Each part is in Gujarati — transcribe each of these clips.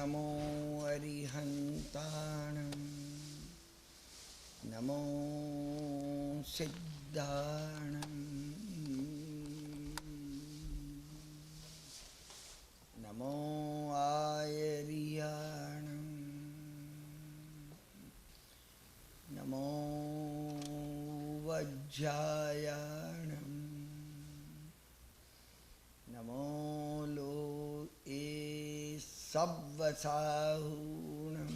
नमो अरिहन्ताणं नमो सिद्धाणं नमो आयर्याणं नमो वज्रायाणं नमो लो सव्वसाहूणं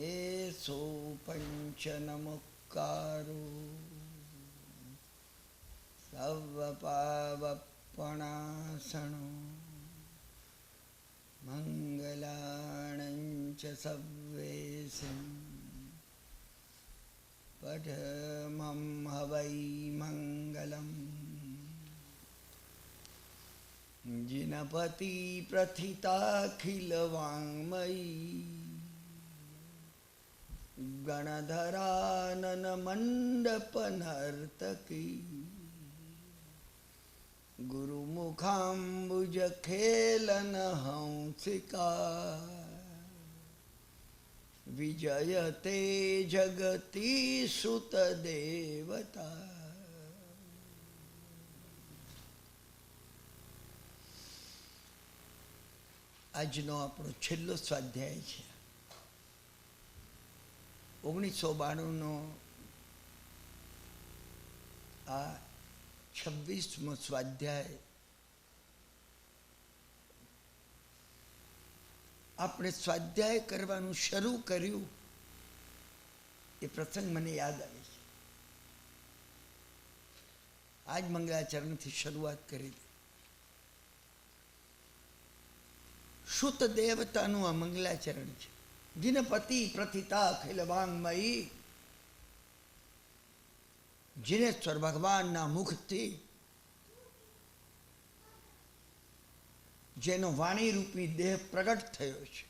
एसो पञ्चनमुक्कारो सर्वपावपणासनो मङ्गलाणं च सव्वेशं पठमं हवै मङ्गलम् जिनपति प्रथिताखिलवाङ्मयी गणधरानन मण्डपनर्तकी गुरुमुखाम्बुजखेलन हंसिका विजयते जगती सुतदेवता। આજનો આપણો છેલ્લો સ્વાધ્યાય છે 1992નો આ 26મો સ્વાધ્યાય આપણે સ્વાધ્યાય કરવાનું શરૂ કર્યું એ પ્રસંગ મને યાદ આવે છે. આજ મંગળાચરણથી શરૂઆત કરી હતી. શુત દેવતાનું આ મંગલાચરણ છે. જીનપતિ પ્રથિતા અખિલ વાંગમયી, જીનેશ્વર ભગવાનના મુખથી જેનો વાણી રૂપી દેહ પ્રગટ થયો છે.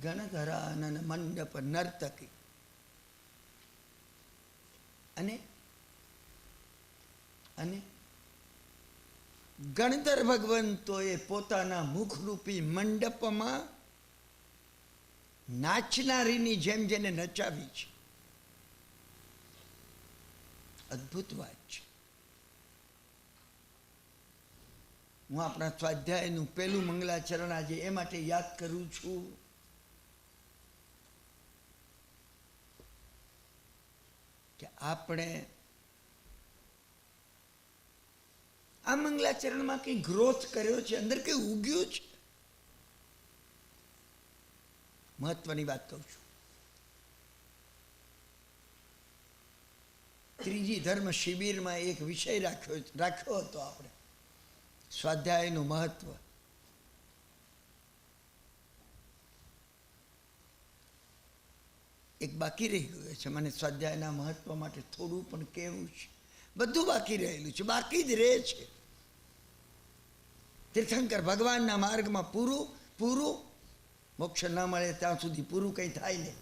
ગણધરાનન મંડપ નર્તકી, અને અને ગણધર ભગવંતોએ પોતાના મુખરૂપી મંડપમાં નાચનારીની જેમ જેને નચાવી છે. અદ્ભુત વાત છે. હું આપણા સ્વાધ્યાયનું પહેલું મંગલાચરણ આજે એ માટે યાદ કરું છું કે આપણે આ મંગલાચરણમાં કંઈ ગ્રોથ કર્યો છે, અંદર કંઈ ઉગ્યું છે. મહત્વની વાત કહું છું. ત્રીજી ધર્મ શિબિરમાં એક વિષય રાખ્યો હતો આપણે, સ્વાધ્યાયનું મહત્વ. એક બાકી રહી ગયું છે. મને સ્વાધ્યાયના મહત્વ માટે થોડું પણ કહેવું છે. બધું બાકી રહેલું છે, બાકી જ રહે છે. તીર્થંકર ભગવાનના માર્ગમાં પૂરું મોક્ષ ન મળે ત્યાં સુધી પૂરું કંઈ થાય નહીં.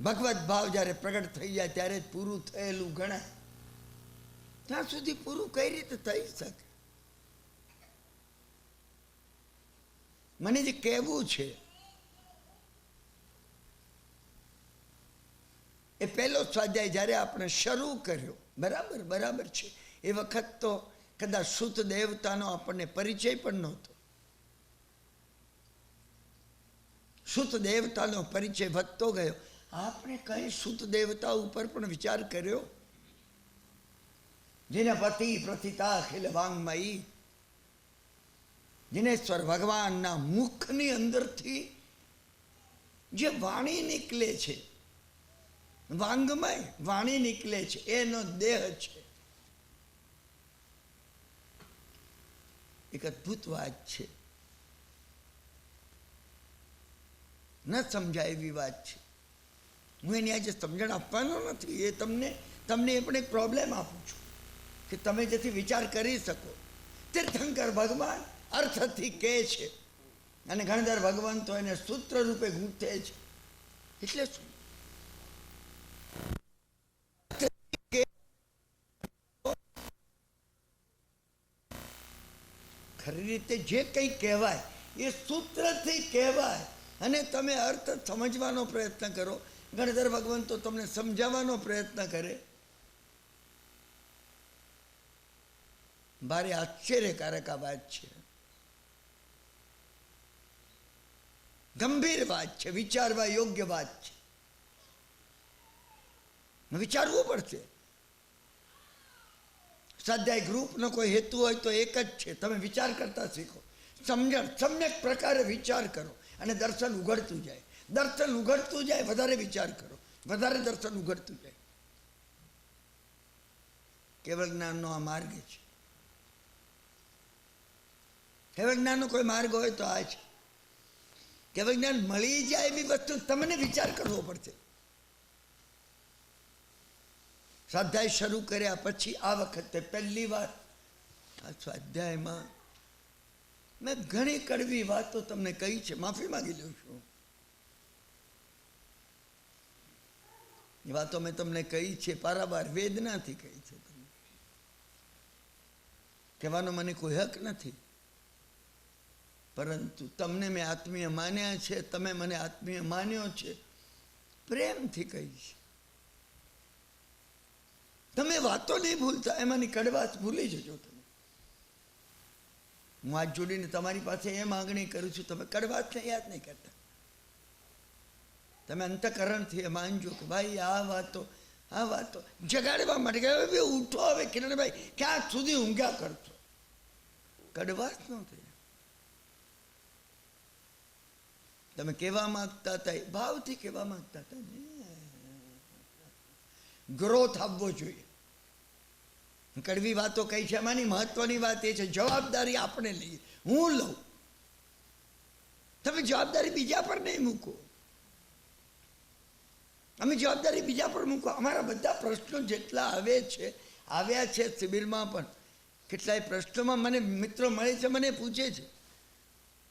ભગવત ભાવ જ્યારે પ્રગટ થઈ જાય ત્યારે જ પૂરું થયેલું ગણાય. ત્યાં સુધી પૂરું કઈ રીતે થઈ શકે? મને જે કહેવું છે એ પહેલો સ્વાધ્યાય જ્યારે આપણે શરૂ કર્યો, બરાબર છે. એ વખત તો કદાચ શુદ્ધ દેવતાનો આપણને પરિચય પણ નહોતો. શુદ્ધ દેવતાનો પરિચય વધતો ગયો. આપણે કઈ શુદ્ધ દેવતા ઉપર પણ વિચાર કર્યો? જેના પતિ પ્રથિતા અખિલ વાંગમયી, જીનેશ્વર ભગવાનના મુખની અંદરથી જે વાણી નીકળે છે, વાંગમય વાણી નીકળે છે, એનો દેહ છે. એક અદ્ભુત વાત છે, ન સમજાય એવી વાત છે. હું એની આજે સમજણ આપવાનો નથી. એ તમને એ પણ એક પ્રોબ્લેમ આપું છું કે તમે જેથી વિચાર કરી શકો. તીર્થંકર ભગવાન અર્થથી કહે છે અને ગણધર ભગવાન તો એને સૂત્ર રૂપે ગૂંથે છે. એટલે શું? રીતે જે કંઈ કહેવાય એ સૂત્રથી કહેવાય અને તમે અર્થ સમજવાનો પ્રયત્ન કરો. ગણધર ભગવાન તો તમને સમજાવવાનો પ્રયત્ન કરે. ભારે આશ્ચર્યકારક આ વાત છે, ગંભીર વાત છે, વિચારવા યોગ્ય વાત છે. વિચારવું પડશે. સ્વાધ્યાય ગ્રુપનો કોઈ હેતુ હોય તો એક જ છે, તમે વિચાર કરતા શીખો, સમજણ સમ્યક પ્રકારે વિચાર કરો અને દર્શન ઉઘડતું જાય. દર્શન ઉઘડતું જાય, વધારે વિચાર કરો, વધારે દર્શન ઉઘડતું જાય. કેવળ જ્ઞાનનો આ માર્ગ છે. કેવળ જ્ઞાનનો કોઈ માર્ગ હોય તો આ છે. કેવળ જ્ઞાન મળી જાય એવી વસ્તુ તમને વિચાર કરવો પડશે. સ્વાધ્યાય શરૂ કર્યા પછી આ વખતે પહેલી વાર આ સ્વાધ્યાયમાં મેં ઘણી કડવી વાતો તમને કહી છે, માફી માંગી લઉં છું. એ વાતો મેં તમને કહી છે, પારાવાર વેદનાથી કહી છે. તમને કહેવાનો મને કોઈ હક નથી, પરંતુ તમને મેં આત્મીય માન્યા છે, તમે મને આત્મીય માન્યો છે, પ્રેમથી કહીશ. તમે વાતો નહીં ભૂલતા, એમાંની કડવાશ ભૂલી જજો. તમે હું હાથ જોડીને તમારી પાસે એ માંગણી કરું છું, તમે કડવાશને યાદ નહીં કરતા. તમે અંતઃકરણથી એ માનજો કે ભાઈ આ વાતો જગાડવા માટે હવે ઉઠો, હવે કિરણભાઈ ક્યાં સુધી ઊંઘ્યા કરશો. કડવાશ ન થઈ. તમે કહેવા માંગતા હતા એ ભાવથી કહેવા માંગતા હતા. ગ્રોથ આવવો જોઈએ. કડવી વાતો કઈ છે, એમાંની મહત્વની વાત એ છે જવાબદારી આપણે લઈએ. હું લઉં, તમે જવાબદારી બીજા પર નહીં મૂકો. અમે જવાબદારી બીજા પર મૂકો. અમારા બધા પ્રશ્નો જેટલા આવ્યા છે શિબિરમાં પણ કેટલાય પ્રશ્નોમાં મને મિત્રો મળે છે, મને પૂછે છે,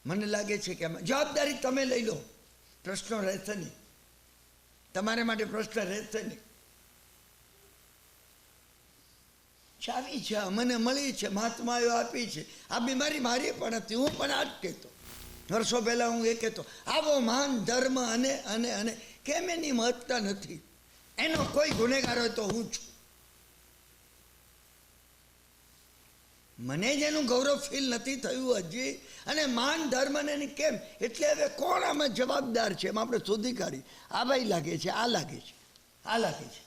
મને લાગે છે કે જવાબદારી તમે લઈ લો, પ્રશ્નો રહેશે નહીં, તમારા માટે પ્રશ્ન રહેશે નહીં. ચાવી છે મને મળી છે, મહાત્માઓ આપી છે. આ બીમારી મારી પણ હતી, હું પણ આ જ કહેતો. વર્ષો પહેલા હું એ કહેતો, આવો મહાન ધર્મ અને અને અને કેમ એની મહત્તા નથી? એનો કોઈ ગુનેગાર હોય તો હું છું. મને જ એનું ગૌરવ ફીલ નથી થયું હજી. અને મહાન ધર્મ ને કેમ, એટલે હવે કોણ આમાં જવાબદાર છે એમ આપણે શોધી કાઢી. આ ભાઈ લાગે છે, આ લાગે છે, આ લાગે છે.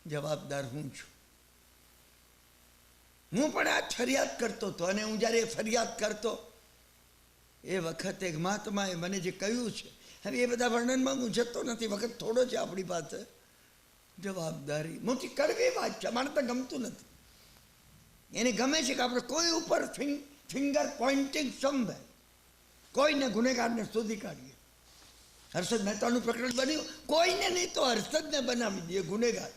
જવાબદાર હું છું. હું પણ આ ફરિયાદ કરતો હતો, અને હું જ્યારે ફરિયાદ કરતો એ વખતે મહાત્માએ મને જે કહ્યું છે, હવે એ બધા વર્ણનમાં હું જતો નથી, વખત થોડો છે આપણી પાસે. જવાબદારી મોટી કડવી વાત છે, મારે તો ગમતું નથી. એને ગમે છે કે આપણે કોઈ ઉપર ફિંગર પોઇન્ટિંગ સમવે, કોઈને ગુનેગારને શોધી કાઢીએ. હર્ષદ મહેતાનું પ્રકરણ બન્યું, કોઈને નહીં તો હર્ષદને બનાવી દઈએ ગુનેગાર.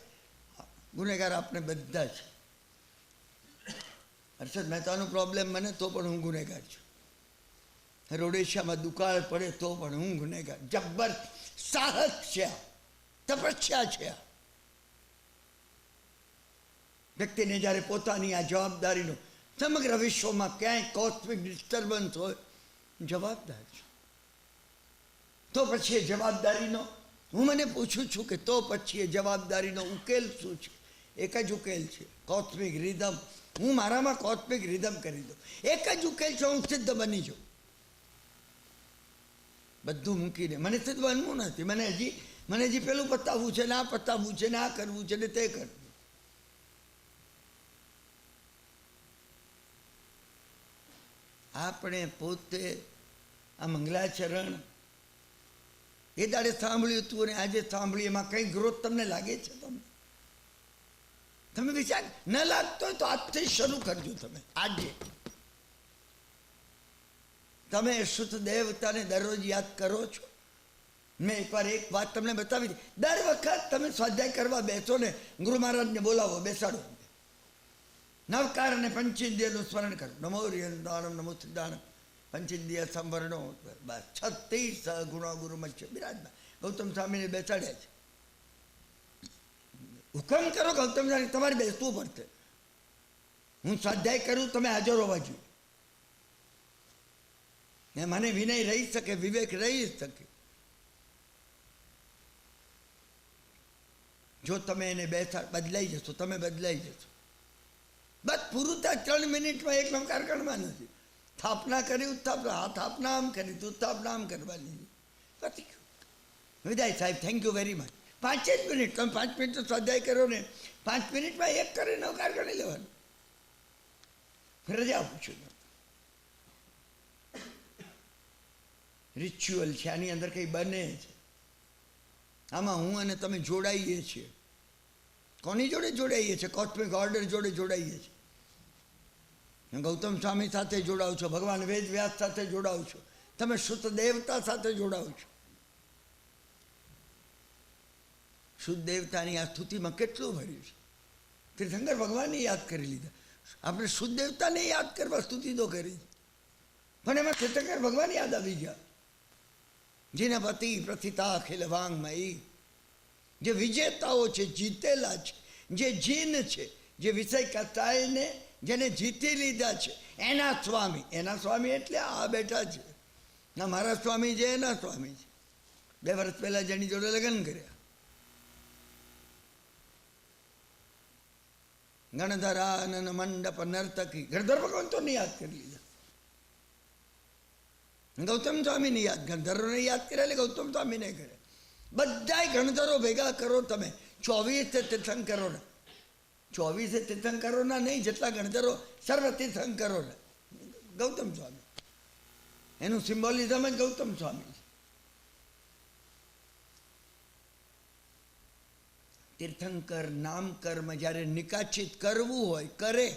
ગુનેગાર આપણે બધા છે. હર્ષદ મહેતાનો પ્રોબ્લેમ બને તો પણ હું ગુનેગાર છું. રોડેશિયામાં દુકાળ પડે તો પણ હું ગુનેગાર. જબ્બર સાહસ છે, તપસ્યા છે. વ્યક્તિને જ્યારે પોતાની આ જવાબદારીનો સમગ્ર વિશ્વમાં ક્યાંય કોસ્મિક ડિસ્ટર્બન્સ હોય, જવાબદાર છે. તો પછી એ જવાબદારીનો હું મને પૂછું છું કે તો પછી એ જવાબદારીનો ઉકેલ શું છે? એક જ ઉકેલ છે, કોસ્મિક રિધમ. હું મારામાં કોસ્મિક રિધમ કરી દઉં. એક જ ઉકેલ છે, હું સિદ્ધ બની જાઉં. બધું મૂકીને મને સિદ્ધ બનવું નથી. મને હજી પેલું પતાવવું છે, ને આ પતાવવું છે, ને આ કરવું છે, ને તે કરવું. આપણે પોતે આ મંગલાચરણ એ દાડે સાંભળ્યું હતું અને આજે સાંભળ્યું, એમાં કઈ ગ્રોથ તમને લાગે છે? તમે વિચાર ન લાગતો હોય તો આજથી શરૂ કરજો. તમે આજે તમે શુદ્ધ દેવતાને દરરોજ યાદ કરો છો? મેં એકવાર એક વાત તમને બતાવી હતી. દર વખત તમે સ્વાધ્યાય કરવા બેસો ને, ગુરુ મહારાજને બોલાવો, બેસાડો, નવકાર અને પંચેન્દ્રિયનું સ્મરણ કરો. નમો રિયંદાણમ, નમો સિદ્ધાણમ, પંચેન્દ્રિય સંવરણો. બસ 36 ગુણો ગુરુ મચ્છ બિરાજમાં ગૌતમ સ્વામીને બેસાડ્યા છે. હુકમ કરો ગૌતમ સ્વામી, તમારે બેસવું પડશે. હું સ્વાધ્યાય કરું, તમે હાજર હોવા જોઈએ. ને મને વિનય રહી શકે, વિવેક રહી શકે. જો તમે એને બદલાઈ જશો, તમે બદલાઈ જશો. બસ પૂરું થાય. 3 મિનિટમાં એક નમકાર ગણવા નથી. સ્થાપના કરી, સ્થાપના આમ કરી, ઉત્થાપના આમ કરવાની. પછી વિદાય સાહેબ, થેન્ક યુ વેરી મચ. 5 જ મિનિટ, તમે 5 મિનિટ સ્વાધ્યાય કરો ને, 5 મિનિટમાં એક કરી નમકાર ગણી લેવાનું. રજા આપું છું. રિચ્યુઅલ છે, આની અંદર કંઈ બને છે. આમાં હું અને તમે જોડાઈએ છીએ. કોની જોડે જોડાઈએ છીએ? કોસ્મિક ઓર્ડર જોડે જોડાઈએ છીએ. ગૌતમ સ્વામી સાથે જોડાવ છો, ભગવાન વેદ વ્યાસ સાથે જોડાવ છો, તમે શુદ્ધ દેવતા સાથે જોડાવ છો. શુદ્ધ દેવતાની આ સ્તુતિમાં કેટલું ભર્યું છે. તીર્થંકર ભગવાનને યાદ કરી લીધા. આપણે શુદ્ધ દેવતાને યાદ કરવા સ્તુતિ તો કરી, પણ એમાં તીર્થંકર ભગવાન યાદ આવી ગયા. જેના પતિ પ્રથિતા અખિલ વાંગમયી, જે વિજેતાઓ છે, જીતેલા છે, જે જીન છે, જે વિષય કથાને જેને જીતી લીધા છે, એના સ્વામી. એના સ્વામી એટલે આ બેઠા છે ના, મારા સ્વામી જે એના સ્વામી છે. 2 વર્ષ પહેલા જેની જોડે લગ્ન કર્યા. ગણધરાનન મંડપ નર્તકી, ગણધર ભગવંતોને યાદ કરી લીધા. ગૌતમ સ્વામીને યાદ, ગણધરોને યાદ કર્યા એટલે ગૌતમ સ્વામીને કર્યા. બધાય ગણધરો ભેગા કરો તમે, 24 તીર્થંકરોના. 24 તીર્થંકરોના નહીં, જેટલા ગણધરો સર્વ તીર્થંકરોના. ગૌતમ સ્વામી, એનું સિમ્બોલિઝમ જ ગૌતમ સ્વામી છે. તીર્થંકર નામકર્મ જ્યારે નિકાચિત કરવું હોય, કરે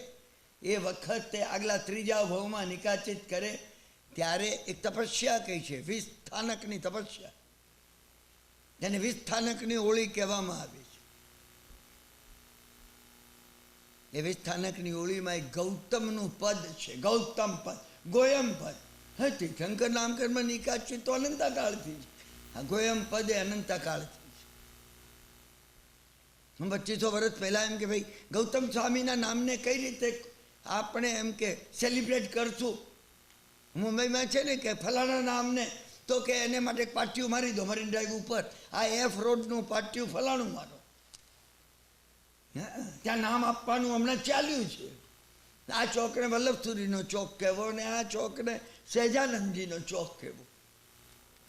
એ વખતે આગલા 3જા ભાવમાં નિકાચિત કરે ત્યારે એક તપસ્યા કહી છે, 20 સ્થાનકની તપસ્યા, જેને 20 સ્થાનકની હોળી કહેવામાં આવે છે. એ 20 સ્થાનકની હોળીમાં એક ગૌતમનું પદ છે, ગૌતમ પદ, ગોયમ પદ. હા, તીર્થંકર નામકર્મ નિકાચિત તો અનંતકાળથી છે. આ ગોયમ પદ એ અનંતકાળથી. 2500 વર્ષ પહેલાં એમ કે ભાઈ ગૌતમ સ્વામીના નામને કઈ રીતે આપણે એમ કે સેલિબ્રેટ કરશું. મુંબઈમાં છે ને કે ફલાણા નામને, તો કે એને માટે એક પાટિયું મારી દો મરીન ડ્રાઈવ ઉપર, આ F રોડનું પાટિયું ફલાણું મારો. ત્યાં નામ આપવાનું હમણાં ચાલ્યું છે. આ ચોકને વલ્લભસુરીનો ચોક કહેવો ને આ ચોકને સહેજાનંદજીનો ચોક કહેવો.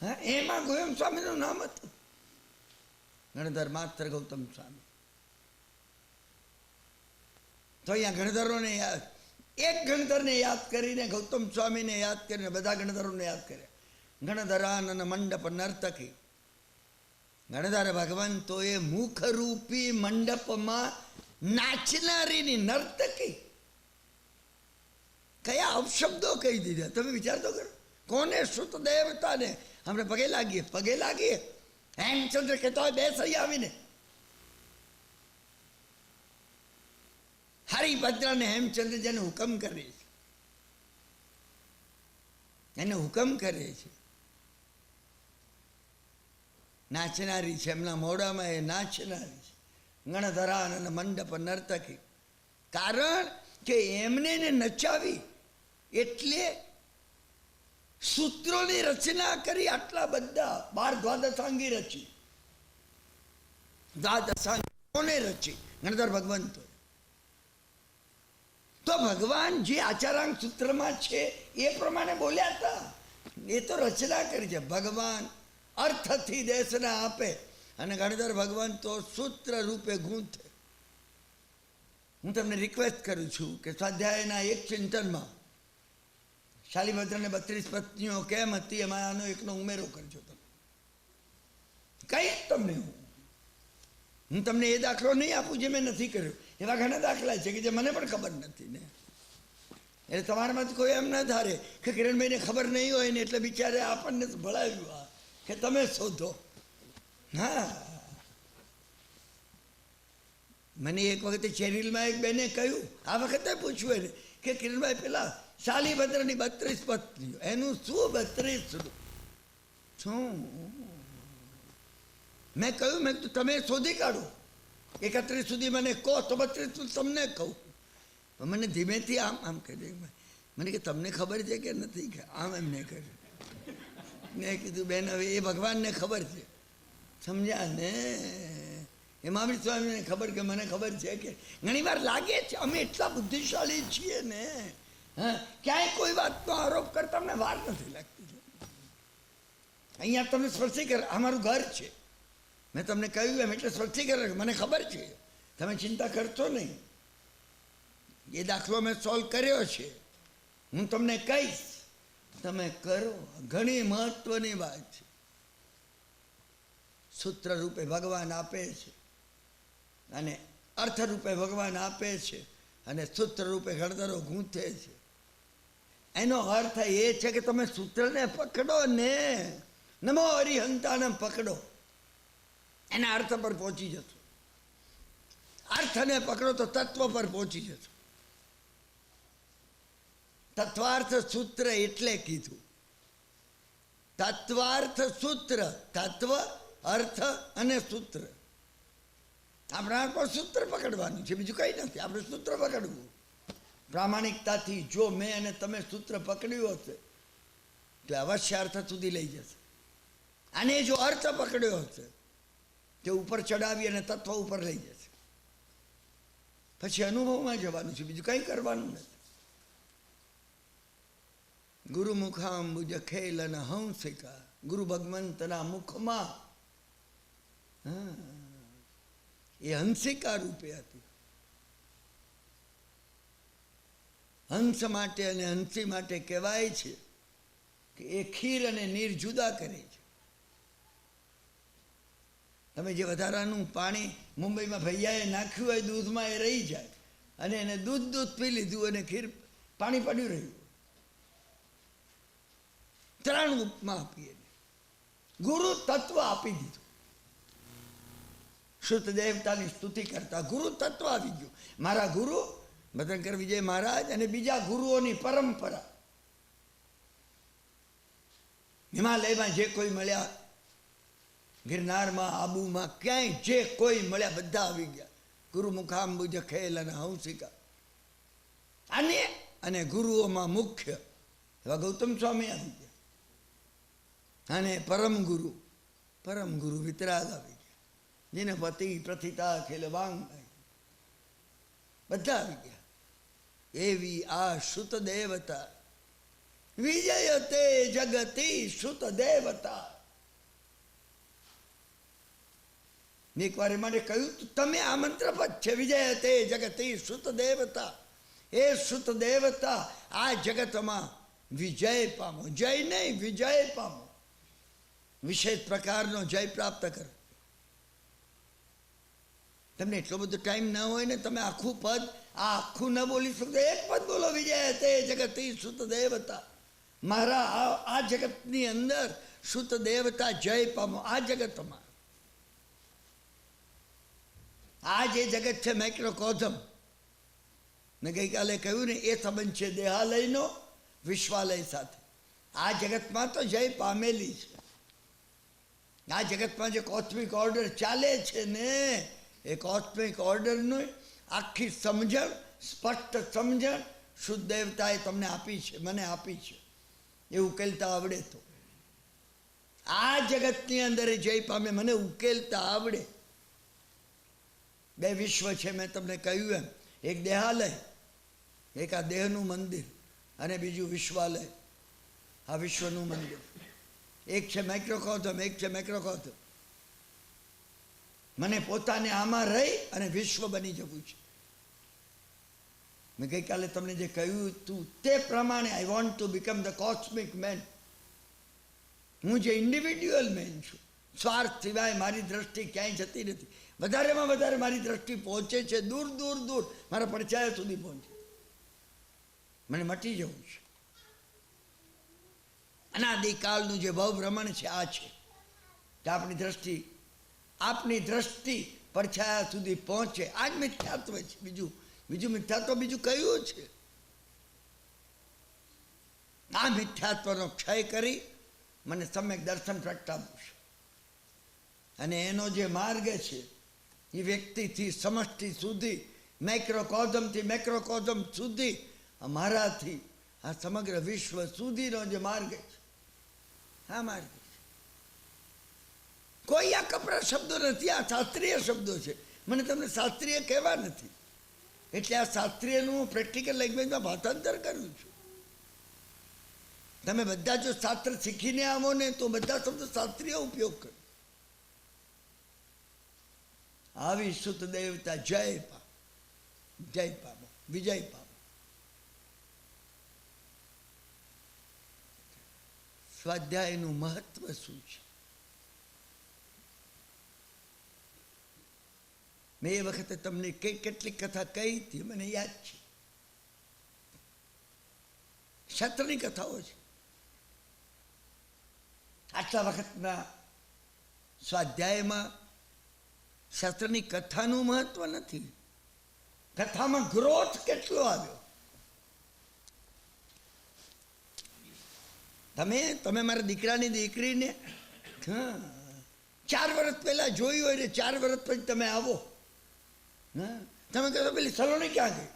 હા, એમાં ગોયમ સ્વામીનું નામ હતું. ગણધર માત્ર ગૌતમ સ્વામી. તો અહીંયા ગણધરોને યાદ, એક ગણધરને યાદ કરીને, ગૌતમ સ્વામીને યાદ કરીને બધા ગણધરોને યાદ કર્યા. ગણધરાનન મંડપ નર્તકી, ગણધર ભગવંતોએ મુખરૂપી મંડપમાં નાચનારીની નર્તકી. કયા અપશબ્દો કહી દીધા તમે વિચાર તો કરો. કોને? શુદ્ધ દેવતાને આપણે પગે લાગીએ. હેમચંદ્ર કહેતા હોય બેસી આવીને, હરિભદ્ર ને હેમચંદ્ર જેને હુકમ કરે છે, એને હુકમ કરે છે. નાચનારી છે, એમના મોઢામાં એ નાચનારી છે. ગણધરાનન મંડપ નર્તકી, કારણ કે એમને નચાવી એટલે સૂત્રોની રચના કરી. આટલા બધા 12 દ્વાદશાંગી રચી. દ્વાદશાંગી કોને રચી? ગણધર ભગવંતો. તો ભગવાન જે આચારાંગ સૂત્રમાં છે એ પ્રમાણે બોલ્યા હતા. એ તો રચના કરી છે. ભગવાન અર્થથી દેશને આપે અને ગણધર ભગવાન તો સૂત્ર રૂપે ગૂંથે. હું તમને રિક્વેસ્ટ કરું છું કે સ્વાધ્યાયના એક ચિંતનમાં શાલિભદ્રને 32 પત્નીઓ કેમ હતી એમાં આનો એકનો ઉમેરો કરજો. તમે કઈ તમને હું તમને એ દાખલો નહીં આપું જે મેં નથી કર્યો. એવા ઘણા દાખલા છે કે જે મને પણ ખબર નથી ને. એટલે તમારામાંથી કોઈ એમ ના ધારે કે કિરણભાઈને ખબર નહીં હોય ને એટલે બિચારે આપણને ભળાવ્યું કે તમે શોધો. હા, મને એક વખતે ચેરીલમાં એક બેને કહ્યું, આ વખતે પૂછ્યું એને કે કિરણભાઈ પેલા શાલિભદ્રની 32 પત્નીઓ, એનું શું 32 શું? મેં કહ્યું, તમે શોધી કાઢો 31 સુધી મને કહો તો 32 તમને કહું. મને ધીમેથી આમ આમ કહી દે. મને કે તમને ખબર છે કે નથી? કે આમ એમને કહ્યું. મેં કીધું બેન હવે એ ભગવાનને ખબર છે, સમજ્યા ને? એ મહાવીર સ્વામીને ખબર કે મને ખબર છે કે ઘણી વાર લાગે છે અમે એટલા બુદ્ધિશાળી છીએ ને, હા, ક્યાંય કોઈ વાતનો આરોપ કરતા અમને વાર નથી લાગતી. અહીંયા તમે સ્પષ્ટીકરણ, અમારું ઘર છે, મેં તમને કહ્યું એમ, એટલે સ્પષ્ટીકરણ મને ખબર છે, તમે ચિંતા કરશો નહીં. એ દાખલો મેં સોલ્વ કર્યો છે, હું તમને કહીશ, તમે કરો. ઘણી મહત્વની વાત છે. સૂત્ર રૂપે ભગવાન આપે છે અને અર્થ રૂપે ભગવાન આપે છે અને સૂત્ર રૂપે ઘડતરો ગૂંથે છે. એનો અર્થ એ છે કે તમે સૂત્રને પકડો ને, નમો હરિહંતાને પકડો, એના અર્થ પર પહોંચી જશો. અર્થને પકડો તો તત્વ પર પહોંચી જશો. તત્વાર્થ સૂત્ર એટલે કીધું. તત્વાર્થ સૂત્ર, તત્વ, અર્થ અને સૂત્ર. આપણા પર સૂત્ર પકડવાનું છે, બીજું કંઈ નથી. આપણે સૂત્ર પકડવું પ્રામાણિકતાથી. જો મેં અને તમે સૂત્ર પકડ્યું હશે તો અવશ્ય અર્થ સુધી લઈ જશે. અને જો અર્થ પકડ્યો હશે તે ઉપર ચડાવી અને તત્વ ઉપર લઈ જશે. પછી અનુભવમાં જવાનું છે, બીજું કંઈ કરવાનું નથી. ગુરુ મુખાંબુજ ખેલન હંસિકા, ગુરુ ભગવંતના મુખમાં એ હંસિકા રૂપે હતી. હંસ માટે અને હંસી માટે કહેવાય છે કે એ ખીર અને નીર જુદા કરે છે. તમે જે વધારાનું પાણી મુંબઈમાં ભૈયાએ નાખ્યું હોય દૂધમાં, એ રહી જાય અને એને દૂધ પી લીધું અને ખીર પાણી પડ્યું રહ્યું. 3 ઉપમા આપી. ગુરુ તત્વ આપી દીધું. શુદ્ધ દેવતાની સ્તુતિ કરતા ગુરુ તત્વ આવી ગયું. મારા ગુરુ મદનકર વિજય મહારાજ અને બીજા ગુરુઓની પરંપરા. હિમાલયમાં જે કોઈ મળ્યા, ગિરનારમાં, આબુમાં, ક્યાંય જે કોઈ મળ્યા બધા આવી ગયા. ગુરુ મુખાંબુજ ખેલ અને હંસિકા. અને ગુરુઓમાં મુખ્ય એવા ગૌતમ સ્વામી આવી ગયા. અને પરમ ગુરુ વિતરાગ આવી ગયા. જેને પતિ પ્રથિતા ખેલ વાંગ બધા આવી ગયા. એવી આ શુત દેવતા વિજય તે જગતી શુત દેવતા. એક વાર માટે કહ્યું તમે આ મંત્ર પદ છે, વિજય તે જગતી શુત દેવતા. એ શુત દેવતા આ જગતમાં વિજય પામો. જય નહીં, વિજય પામો. વિશેષ પ્રકારનો જય પ્રાપ્ત કરો. તમને એટલો બધો ટાઈમ ના હોય ને, તમે આખું પદ આખું ન બોલી શકતો. એક પદ બોલો, વિજય તે જગતી શુત દેવતા. મારા આ જગતની અંદર શુત દેવતા જય પામો. આ જગતમાં આ જે જગત છે માઇક્રોકોઝમ, મેં ગઈકાલે કહ્યું ને, એ સંબંધ છે દેહાલયનો વિશ્વાલય સાથે. આ જગતમાં તો જય પામેલી છે. આ જગતમાં જે કોસ્મિક ઓર્ડર ચાલે છે ને, એ કોસ્મિક ઓર્ડરનું આખી સમજણ, સ્પષ્ટ સમજણ શુદ્ધ દેવતાએ તમને આપી છે, મને આપી છે. એ ઉકેલતા આવડે તો આ જગતની અંદર એ જય પામે. મને ઉકેલતા આવડે. 2 વિશ્વ છે, મેં તમને કહ્યું એમ. એક દેહાલય, એક આ દેહનું મંદિર, અને બીજું વિશ્વાલય, આ વિશ્વનું મંદિર. એક છે માઇક્રોકોઝમ, એક છે મેક્રોકોઝમ. મને પોતાને આમાં રહી અને વિશ્વ બની જવું છે. મેં ગઈકાલે તમને જે કહ્યું હતું તે પ્રમાણે I want to become the cosmic man. હું જે ઇન્ડિવિડ્યુઅલ મેન છું, સ્વાર્થ સિવાય મારી દ્રષ્ટિ ક્યાંય જતી નથી. વધારેમાં વધારે મારી દ્રષ્ટિ પહોંચે છે દૂર દૂર દૂર, મારા પડછાયા સુધી પહોંચે. મને મટી જવું છે. અનાદિકાળનું જે ભવભ્રમણ છે આ છે કે આપણી દ્રષ્ટિ પડછાયા સુધી પહોંચે. આ જ મિથ્યાત્વ છે. બીજું મિથ્યાત્વ બીજું કયું છે? આ મિથ્યાત્વનો ક્ષય કરી મને સમ્યક દર્શન પ્રગટાવવું છે. અને એનો જે માર્ગ છે એ વ્યક્તિથી સમષ્ટિ સુધી માઇક્રોકોઝમથી મેક્રોકોઝમ સુધી મારાથી આ સમગ્ર વિશ્વ સુધીનો જે માર્ગ છે, આ માર્ગ છે. કોઈ આ કપરા શબ્દો નથી, આ શાસ્ત્રીય શબ્દો છે. મને તમને શાસ્ત્રીય કહેવા નથી, એટલે આ શાસ્ત્રીયનું હું પ્રેક્ટિકલ લેંગ્વેજમાં ભાષાંતર કરું છું. તમે બધા જો શાસ્ત્ર શીખીને આવો ને તો બધા શબ્દો શાસ્ત્રીય ઉપયોગ કરો. આવી શુદ્ધ દેવતા જય પામો, જય પામો, વિજય પામો. સ્વાધ્યાયનું મહત્વ શું છે? મેં એ વખતે તમને કેટલીક કથા કહી હતી, મને યાદ છે. ક્ષત્રની કથાઓ છે. આટલા વખતના સ્વાધ્યાયમાં ક્ષત્રની કથાનું મહત્વ નથી, કથામાં ગ્રોથ કેટલો આવ્યો. તમે મારા દીકરાની દીકરીને 4 વર્ષ પહેલા જોયું હોય ને 4 વર્ષ પછી તમે આવો, તમે કહો પેલી સલોની ક્યાં ગઈ?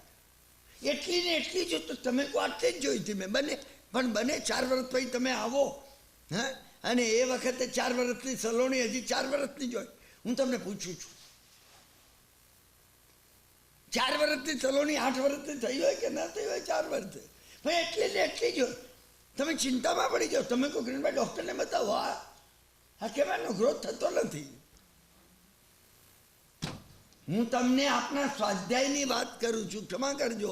એટલી ને એટલી જો તો તમે કહો આટલી જ જોઈ હતી મેં. બને 4 વર્ષ પછી તમે આવો, અને એ વખતે 4 વર્ષની સલોની હજી 4 વર્ષની જોઈ. હું તમને પૂછું છું, 4 વર્ષની સલોની 8 વર્ષની થઈ હોય કે ના થઈ હોય? 4 વર્ષે ભાઈ એટલી ને એટલી જ હોય. તમે ચિંતામાં પડી જાઓ. તમે કહો કિરણભાઈ ડૉક્ટરને બતાવો, આ કહેવાનો ગ્રોથ થતો નથી. હું તમને આપના સ્વાધ્યાયની વાત કરું છું, ક્ષમા કરજો.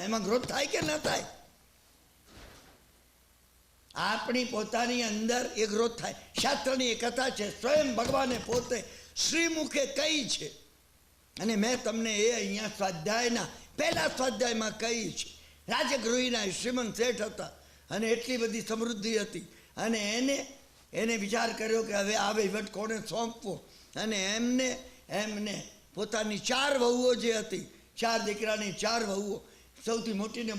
એમાં ગ્રોથ થાય કે ના થાય? આપણી પોતાની અંદર એ ગ્રોથ થાય. શાસ્ત્રની એ કથા છે, સ્વયં ભગવાને પોતે શ્રીમુખે કહી છે, અને મેં તમને એ અહીંયા સ્વાધ્યાયના પહેલા સ્વાધ્યાયમાં કહી છે. રાજગૃહીના શ્રીમંત શેઠ હતા, અને એટલી બધી સમૃદ્ધિ હતી, અને એને વિચાર કર્યો કે હવે આ વહીવટ કોને સોંપવો. અને એમને પોતાની 4 વહુઓ જે હતી, 4 દીકરાની 4 વહુઓ, સૌથી મોટીને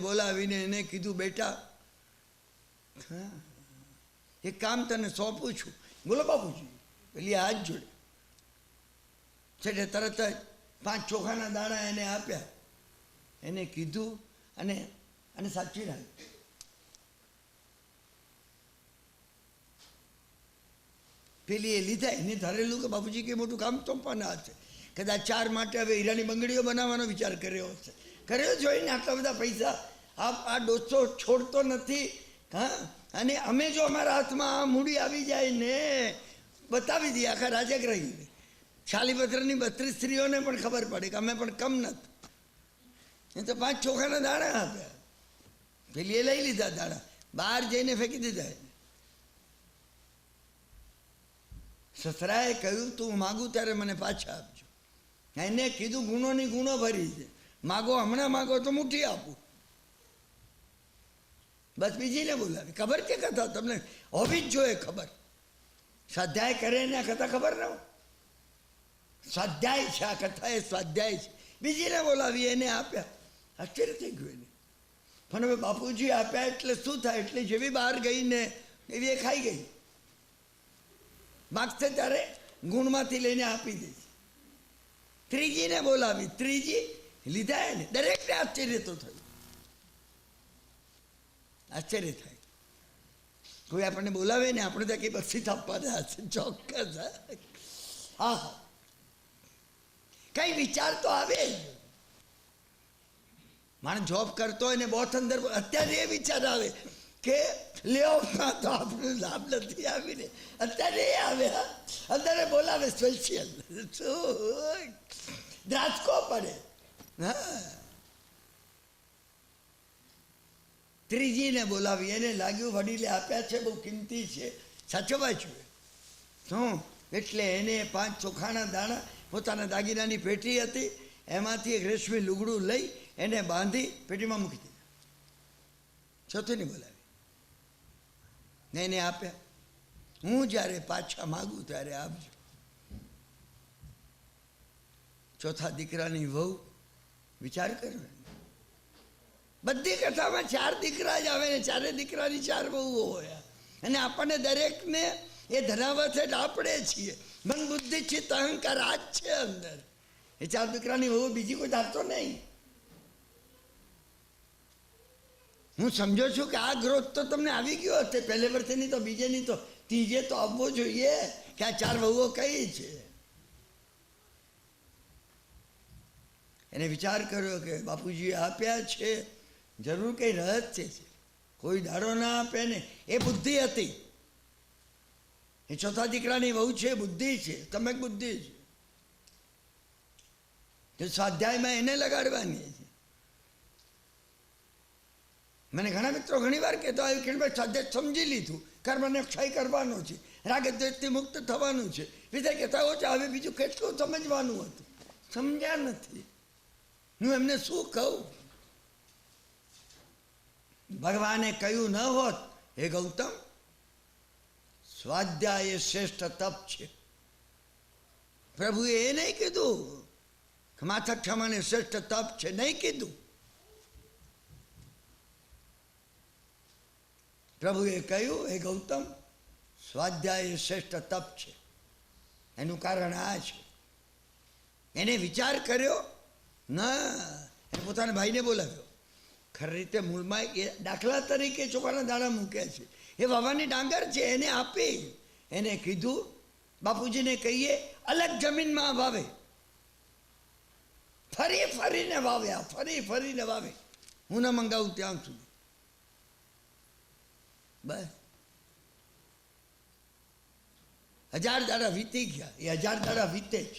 બોલાવીને એને કીધું, બેટા એક કામ તને સોંપું છું. બોલો બાપુજી. પેલી હાથ જોડે. છેલ્લે તરત જ 5 ચોખાના દાણા એને આપ્યા. એને કીધું અને સાચવી રાખ્યું. પેલી એ લીધા, એને ધારેલું કે બાપુજી કે મોટું કામ સોંપવાના હશે, કદાચ 4 માટે હવે હીરાની બંગડીઓ બનાવવાનો વિચાર કર્યો હશે. કર્યો જોઈને આટલા બધા પૈસા આ ડોસો છોડતો નથી. અને અમે જો અમારા હાથમાં આ મૂડી આવી જાય ને, બતાવી દઈએ આખા રાજગૃહીને, શાલીપત્રની 32 સ્ત્રીઓને પણ ખબર પડે કે અમે પણ કમ નથી. એ તો 5 ચોખાના દાણા આપ્યા. પેલી એ લઈ લીધા દાણા, બહાર જઈને ફેંકી દીધા. સસરાએ કહ્યું તું માગું ત્યારે મને પાછા આપજો. એને કીધું ગુણોની ગુણો ભરી છે, માગો હમણાં માગો તો મુઠ્ઠી આપું. બસ બીજીને બોલાવી. ખબર છે કથા તમને? હોવી જ જોઈએ ખબર. સ્વાધ્યાય કરે ને આ કથા ખબર ન હોય. સ્વાધ્યાય છે આ કથા, એ સ્વાધ્યાય છે. બીજીને બોલાવી, એને આપ્યા. આશ્ચર્ય થઈ ગયું એને. પણ હવે બાપુજી આપ્યા એટલે શું થાય? એટલે જેવી બહાર ગઈ ને એવી એ ખાઈ ગઈ. માગશે ત્યારે ગુણમાંથી લઈને આપી દે. ત્રીજીને બોલાવી, ત્રીજી લીધા એને. દરેકને આશ્ચર્ય તો થયું. આશ્ચર્ય થાય. કોઈ આપણને બોલાવે ને આપણે ત્યાં કંઈ બક્ષીસ આપવાના હશે, ચોક્કસ. હા, કઈ વિચાર તો આવે. માણસ જોબ કરતો હોય ને બોસ અંદર, અત્યારે એ વિચાર આવે કે લેઓફમાં તો આપણને લાભ નથી આવીને, અત્યારે એ આવે. અત્યારે બોલાવે સ્પેશિયલ, શું દ્રાસકો પડે. ત્રીજીને બોલાવી, એને લાગ્યું વડીલે આપ્યા છે, બહુ કિંમતી છે, સાચવવા જોઈએ. શું? એટલે એને 5 ચોખાના દાણા, પોતાના દાગીનાની પેટી હતી, એમાંથી એક રેશમી લુગડું લઈ એને બાંધી પેટીમાં મૂકી દીધા. ચોથીને બોલાવી ને એને આપ્યા. હું જ્યારે પાછા માગું ત્યારે આપજો. ચોથા દીકરાની વહુ, વિચાર કર્યો. બધી કથામાં 4 દીકરા જ આવે ને 4 દીકરાની 4 વહુઓ હોય, અને આપણને દરેકને એ ધનાવત એટલે આપણે છીએ. મન બુદ્ધિ ચિત્ત અહંકાર આ જ છે અંદર. એ 4 દીકરાની વહુ બીજી કોઈ ધારતો નહીં. હું સમજો છું કે આ ગ્રોથ તો તમને આવી ગયો હશે, પહેલે વર્ષે નહીં તો બીજે નહીં તો ત્રીજે તો આવવો જોઈએ કે આ 4 વહુઓ કઈ છે. એને વિચાર કર્યો કે બાપુજી આપ્યા છે, જરૂર કંઈ રહસ્ય છે, કોઈ દાડો ના આપે ને. એ બુદ્ધિ હતી. એ 4થા દીકરાની વહુ છે, બુદ્ધિ છે, તમે બુદ્ધિ છે. સ્વાધ્યાયમાં એને લગાડવાની છે. મને ઘણા મિત્રો ઘણી વાર કહેતો આવ્યું કે ભાઈ સ્વાધ્યાય સમજી લીધું, કર્મને ક્ષય કરવાનો છે, રાગ દ્વેષથી મુક્ત થવાનું છે. વિચાર કહેતા હો છે હવે બીજું કેટલું સમજવાનું હતું, સમજ્યા નથી. હું એમને શું કહું? ભગવાને કહ્યું ન હોત, હે ગૌતમ, સ્વાધ્યાય એ શ્રેષ્ઠ તપ છે. પ્રભુએ એ નહીં કીધું કે માથા ક્ષમાને શ્રેષ્ઠ તપ છે, નહીં કીધું. પ્રભુએ કહ્યું, હે ગૌતમ, સ્વાધ્યાય એ શ્રેષ્ઠ તપ છે. એનું કારણ આ છે. એને વિચાર કર્યો ના, એને પોતાના ભાઈને બોલાવ્યો. ખરી રીતે મૂળમાં એ દાખલા તરીકે ચોખાના દાણા મૂક્યા છે, એ વાવાની ડાંગર છે, એને આપી. એને કીધું બાપુજીને કહીએ અલગ જમીનમાં વાવે. ફરી ફરીને વાવ્યા, ફરી ફરીને વાવે, હું ન મંગાવું ત્યાં સુધી. બસ 1000 દાડા વીતી ગયા. એ 1000 દાડા વીતે જ.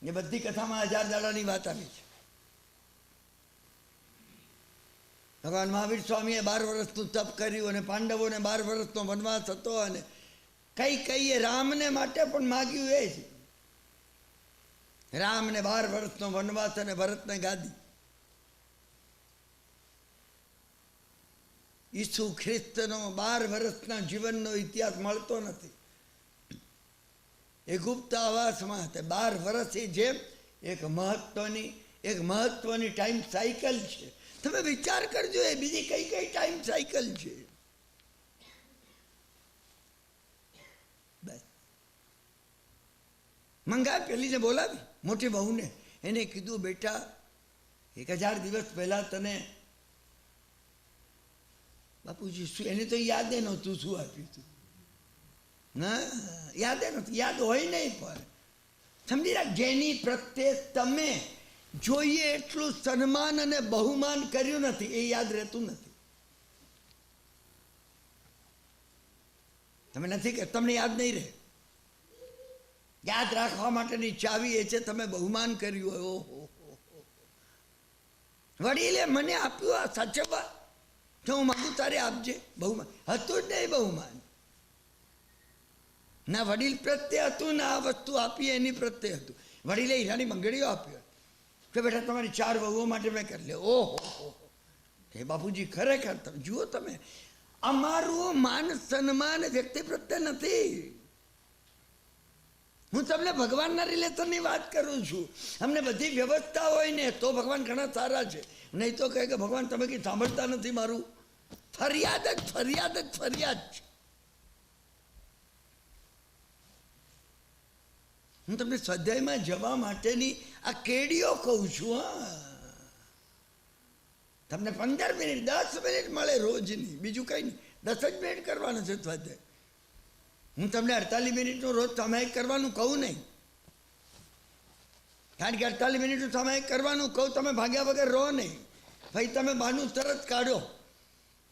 એ બધી કથામાં 1000 દાડાની વાત આવી છે. ભગવાન મહાવીર સ્વામીએ 12 વર્ષનું તપ કર્યું અને પાંડવોને 12 વર્ષનો વનવાસ હતો અને કઈ રામને માટે પણ માગ્યું એ છે. રામને 12 વર્ષનો વનવાસ અને ભરતને ગાદી. ઈસુ ખ્રિસ્તનો 12 વર્ષના જીવનનો ઇતિહાસ મળતો નથી. એ ગુપ્ત આવાસમાં હતા. 12 વર્ષની જેમ એક મહત્વની ટાઈમ સાયકલ છે. તમે વિચાર કરજો એ બીજી કઈ ટાઈમ સાયકલ છે. બસ મંગા પેલીને બોલાવી, મોટી બહુને. એને કીધું બેટા 1000 દિવસ પહેલા તને બાપુજી શું, એને તો યાદ નહોતું શું આપ્યું હતું. ના, યાદ નથી. યાદ હોય નહીં પણ સમજી રાખ, જેની પ્રત્યે તમે જોઈએ એટલું સન્માન અને બહુમાન કર્યું નથી એ યાદ રહેતું નથી. તમે નથી કે તમને યાદ નહીં રહે. યાદ રાખવા માટેની ચાવી એ છે તમે બહુમાન કર્યું હોય. ઓહો, વડીલે મને આપ્યું આ સાચવવા, જો હું માગું તારે આપજે. બહુમાન હતું જ નહીં. બહુમાન ના વડીલ પ્રત્યે હતું, ના આ વસ્તુ આપી એની પ્રત્યે હતું. વડીલે હીરાની બંગડીઓ આપ્યો કે બેટા તમારી 4 વહુઓ માટે મેં કરી લે. ઓહો, હે બાપુજી, ખરેખર તમે જુઓ, તમે અમારું માન સન્માન વ્યક્તિ પ્રત્યે નથી. હું તમને ભગવાનના રિલેશનની વાત કરું છું. અમને બધી વ્યવસ્થા હોય ને તો ભગવાન ઘણા સારા છે. નહીં તો કહે કે ભગવાન તમે કંઈ સાંભળતા નથી મારું. ફરિયાદ જ ફરિયાદ જ ફરિયાદ છે. હું તમને સ્વાધ્યાયમાં જવા માટેની આ કેડીઓ કહું છું. હા, તમને 15 મિનિટ 10 મિનિટ મળે રોજની, બીજું કંઈ નહીં. 10 જ મિનિટ કરવાનું છે સ્વાધ્યાય. હું તમને 48 મિનિટનું રોજ સામાયિક કરવાનું કહું નહીં. કારણ કે 48 મિનિટનું સામાયિક કરવાનું કહું, તમે ભાગ્યા વગર રહો નહીં. ભાઈ તમે બાનું તરત કાઢો.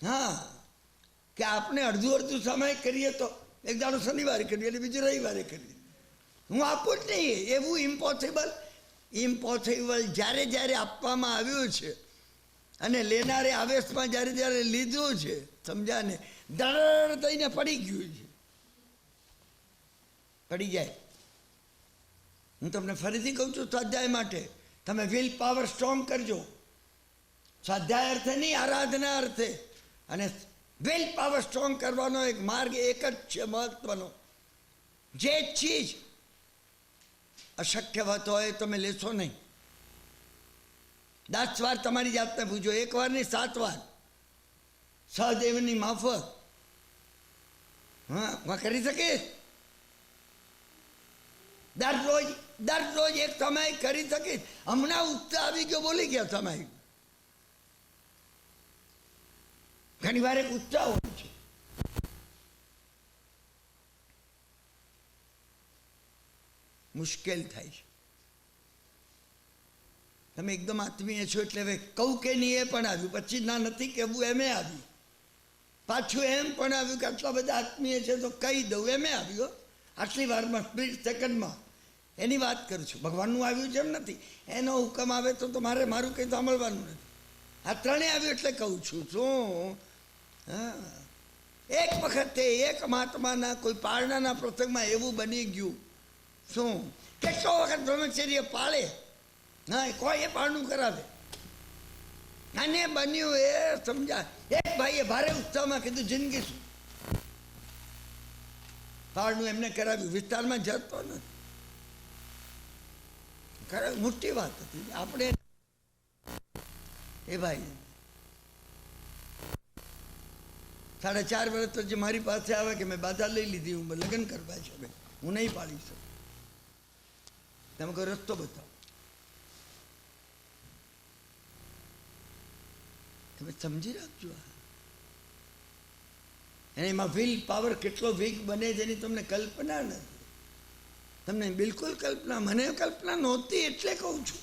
હા, કે આપણે અડધું સામાયિક કરીએ તો એક દાડો શનિવારે કરીએ એટલે બીજું રવિવારે કરીએ. હું આપું જ નહીં. એવું ઇમ્પોસિબલ જ્યારે આપવામાં આવ્યું છે અને લેનારે આવેશમાં જ્યારે લીધું છે, સમજાને દળ થઈને પડી ગયું છે. પડી જાય. હું તમને ફરીથી કહું છું, સ્વાધ્યાય માટે તમે વિલ પાવર સ્ટ્રોંગ કરજો. સ્વાધ્યાય અર્થે નહીં, આરાધના અર્થે. અને વિલ પાવર સ્ટ્રોંગ કરવાનો એક માર્ગ એક જ છે મહત્વનો. જે ચીજ અશક્ય વાત હોય તમે લેશો નહીં. 10 વાર તમારી જાતને પૂછો, 1 વાર નહીં 7 વાર. સહદેવની માફક હા કરી શકીશ? દરરોજ એક સમય કરી શકીશ. હમણાં ઉત્સાહ આવી ગયો, બોલી ગયા સમય. ઘણી વાર એક ઉત્સાહ હોય છે. મુશ્કેલ થાય છે. તમે એકદમ આત્મીય છો એટલે હવે કહું કે નહીં એ પણ આવ્યું, પછી ના નથી કહેવું એમે આવ્યું, પાછું એમ પણ આવ્યું કે આટલા બધા આત્મીય છે તો કહી દઉં એમે આવ્યું. આટલી વારમાં, સ્પ્લિટ સેકન્ડમાં એની વાત કરું છું. ભગવાનનું આવ્યું છે એમ નથી. એનો હુકમ આવે તો મારે મારું કંઈ સાંભળવાનું નથી. આ ત્રણેય આવ્યું એટલે કહું છું. શું? હા, એક વખતે એક મહાત્માના કોઈ પારણાના પ્રસંગમાં એવું બની ગયું. શું? કેટલો વખત બ્રહ્મચર્ય પાળે, હા, કોઈ એ પારણું કરાવે. અને બન્યું એ સમજાય. એક ભાઈએ ભારે ઉત્સાહમાં કીધું જિંદગી શું, પારણું એમને કરાવ્યું. વિસ્તારમાં જતો નથી. મોટી વાત હતી. આપણે એ ભાઈ 4.5 વર્ષ તો જે મારી પાસે આવે કે મેં બાધા લઈ લીધી, હું લગ્ન કરવા છે, હું નહીં પાડી શકું, તમે કોઈ રસ્તો બતાવો. તમે સમજી રાખજો. અને એમાં વિલ પાવર કેટલો વીક બને જેની તમને કલ્પના નથી. તમને બિલકુલ કલ્પના, મને કલ્પના નહોતી. એટલે કહું છું,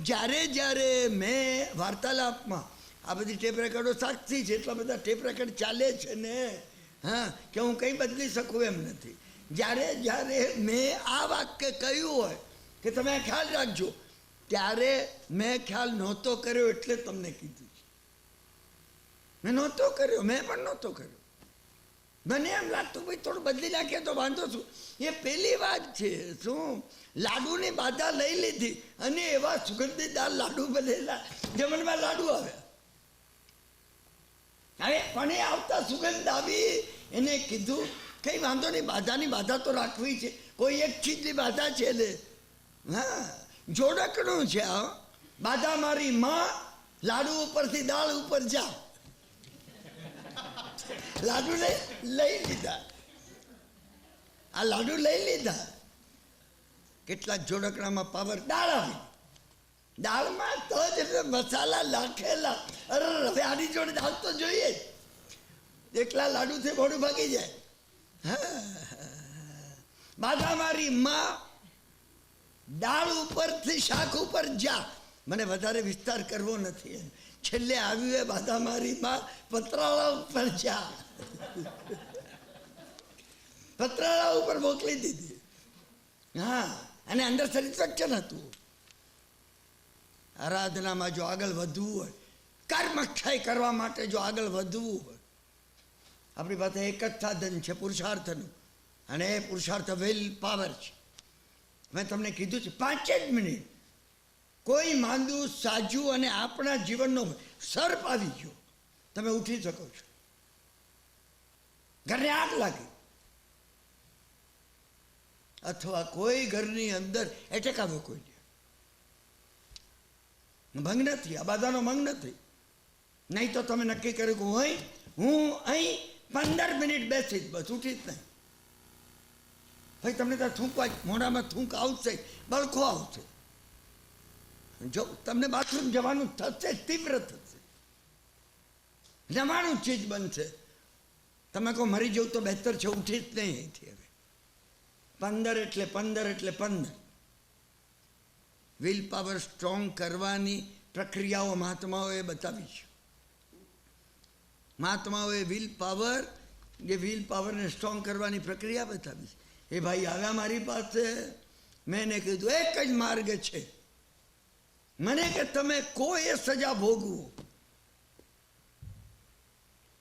જ્યારે મેં વાર્તાલાપમાં આ બધી ટેપ રેકર્ડો સાક્ષી છે, એટલા બધા ટેપ રેકર્ડ ચાલે છે ને, હા, કે હું કંઈ બદલી શકું એમ નથી. જ્યારે મેં આ વાક્ય કહ્યું હોય કે તમે ખ્યાલ રાખજો, ત્યારે મેં ખ્યાલ નહોતો કર્યો. એટલે તમને કીધું છે. મેં નહોતો કર્યો, મેં પણ નહોતો કર્યો. મને એમ લાગતું ભાઈ થોડું બદલી નાખીએ તો વાંધો શું. એ પેલી વાત છે. શું? લાડુની બાધા લઈ લીધી અને એવા સુગંધીદાર લાડુ બનેલા, જમણમાં લાડુ આવ્યા. હવે પણ એ આવતા સુગંધ આવી, એને કીધું કઈ વાંધો નહીં, બાધાની બાધા તો રાખવી છે. કોઈ એક ચીજની બાધા છે ને, હા, જોડકણું છે. બાધા મારી માં, લાડુ ઉપરથી દાળ ઉપર જા. લાડુ લઈ લીધા. આ લાડુ લઈ લીધા. કેટલાક જોડકણામાં પાવર. દાળ આવી, દાળમાં તજ એટલે મસાલા નાખેલા. અરે હવે આની જોડે દાળ તો જોઈએ. એકલા લાડુથી મોઢું ભાગી જાય. હા, બાધા મારી માં, દાળ ઉપરથી શાક ઉપર જા. મને વધારે વિસ્તાર કરવો નથી. છેલ્લે આવ્યું એ બાધા મારી માં, પતરાળા ઉપર જા. પતરાળા ઉપર મોકલી દીધી. હા, અને અંદર સેટિસ્ફેક્શન હતું. આરાધનામાં જો આગળ વધવું હોય, કર્મક્ષય કરવા માટે જો આગળ વધવું હોય, આપણી પાસે એક જ સાધન છે પુરુષાર્થનું, અને એ પુરુષાર્થ વિલ પાવર છે. મેં તમને કીધું છે 5 જ મિનિટ કોઈ માંદું સાજુ અને આપણા જીવનનો સર્પ આવી ગયો, તમે ઉઠી શકો છો. ઘરને આગ લાગી, અથવા કોઈ ઘરની અંદર એટેક આવ્યો, કોઈ ભંગ નથી, આ બાધાનો ભંગ નથી. નહીં તો તમે નક્કી કર્યું કે હું અહીં 15 મિનિટ બેસીશ, બસ ઉઠી જ નહીં. ભાઈ તમને ત્યાં થૂંકવા, મોઢામાં થૂંક આવશે, બળખો આવશે. જો તમને બાથરૂમ જવાનું થશે, તીવ્ર થશે, જવાનું ચીજ બનશે. તમે કહો મરી જવું તો બહેતર છે, ઉઠી જ નહીં અહીંથી. હવે 15 એટલે 15 એટલે 15. વિલ પાવર સ્ટ્રોંગ કરવાની પ્રક્રિયાઓ મહાત્માઓએ બતાવી છે. મહાત્માઓએ વિલ પાવરને સ્ટ્રોંગ કરવાની પ્રક્રિયા બતાવી છે. એ ભાઈ આવ્યા મારી પાસે, મેં એને કીધું એક જ માર્ગ છે મને, કે તમે કોઈ સજા ભોગવો,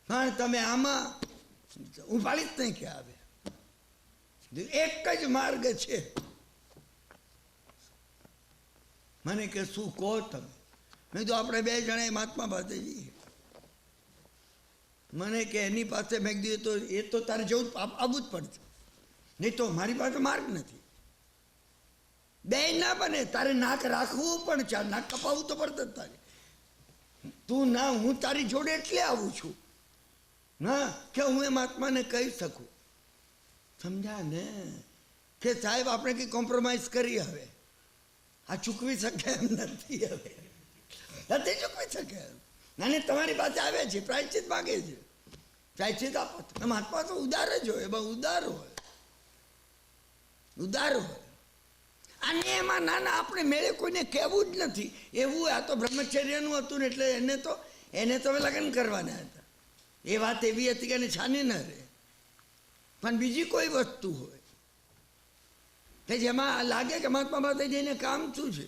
પણ તમે આમાં હું પાડી જ નહીં કે આવે. એક જ માર્ગ છે. મને કે શું કહો તમે? મેં તો આપણે 2 જણા મહાત્મા પાસે જઈએ. મને કે એની પાસે મેં કીધું તો એ તો તારે જવું આવવું જ પડશે, નહીં તો મારી પાસે માર્ગ નથી. 2 ના બને, તારે નાક રાખવું પણ ચાલ, નાક કપાવવું તો પડશે જ તારે. તું ના, હું તારી જોડે એટલે આવું છું ના કે હું એ મહાત્માને કહી શકું સમજા ને કે સાહેબ આપણે કંઈ કોમ્પ્રોમાઇઝ કરી, હવે આ ચૂકવી શકે એમ નથી, હવે નથી ચૂકવી શકે. અને તમારી પાસે આવે છે, પ્રાયશ્ચિત માગે છે, પ્રાયશ્ચિત આપો. મહાત્મા તો ઉદાર જ હોય, બહુ ઉદાર હોય, ઉદાર હોય. અને એમાં નાના આપણે મેળે કોઈને કહેવું જ નથી એવું. આ તો બ્રહ્મચર્યનું હતું ને એટલે એને તો હવે લગ્ન કરવાના હતા. એ વાત એવી હતી કે એને છાની ન રહે. પણ બીજી કોઈ વસ્તુ હોય કે જેમાં લાગે કે મહાત્મા પાસે જઈને કામ શું છે.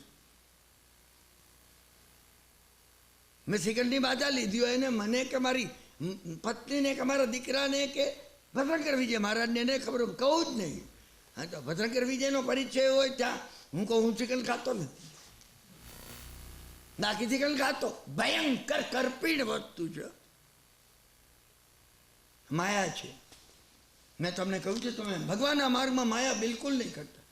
મેં શ્રીકંઠની બાધા લીધી હોય એને મને કે મારી પત્નીને કે મારા દીકરાને કે ભદ્રંકર વિજય મહારાજને એને ખબર કહું જ નહીં. હા, તો ભદ્રંકર વિજયનો પરિચય હોય ત્યાં હું કહું હું શ્રીકંઠ ખાતો નથી, નાખી શ્રીકંઠ ખાતો. ભયંકર કરપીણ વસ્તુ છે, માયા છે. મેં તમને કહ્યું છે, તમે ભગવાનના માર્ગમાં માયા બિલકુલ નહીં કરતા.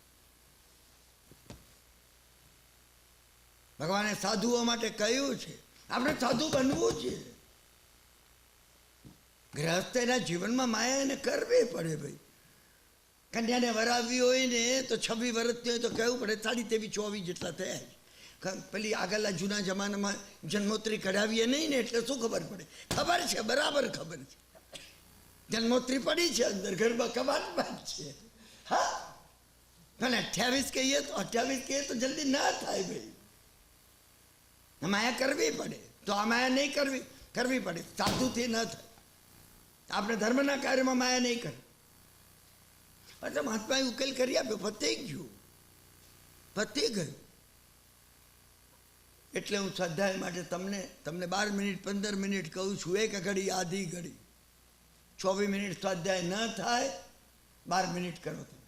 ભગવાને સાધુઓ માટે કહ્યું છે આપણે સાધુ બનવું છે. ગૃહસ્થના જીવનમાં માયા એને કરવી પડે. ભાઈ કન્યાને વરાવવી હોય ને તો 26 વર્ષની હોય તો કહેવું પડે 23-24 જેટલા થયા છે. પેલી આગળના જૂના જમાનામાં જન્મોત્રી કઢાવીએ નહીં ને એટલે શું ખબર પડે? ખબર છે, બરાબર ખબર છે. જન્મોત્રી પડી છે અંદર ઘરમાં કબાટમાં જ છે. હા, પણ 28 કહીએ તો 28 કહીએ તો જલ્દી ના થાય. ભાઈ માયા કરવી પડે. તો આ માયા નહીં કરવી પડે. સાધુથી ન થાય. આપણે ધર્મના કાર્યમાં માયા નહીં કરે. એટલે મહાત્માએ ઉકેલ કરી આપ્યો, પતી ગયું, પતી ગયું. એટલે હું સ્વાધ્યાય માટે તમને 12 મિનિટ 15 મિનિટ કહું છું. એક ઘડી આધી ઘડી 24 મિનિટ સ્વાધ્યાય ન થાય, 12 મિનિટ કરો. તમે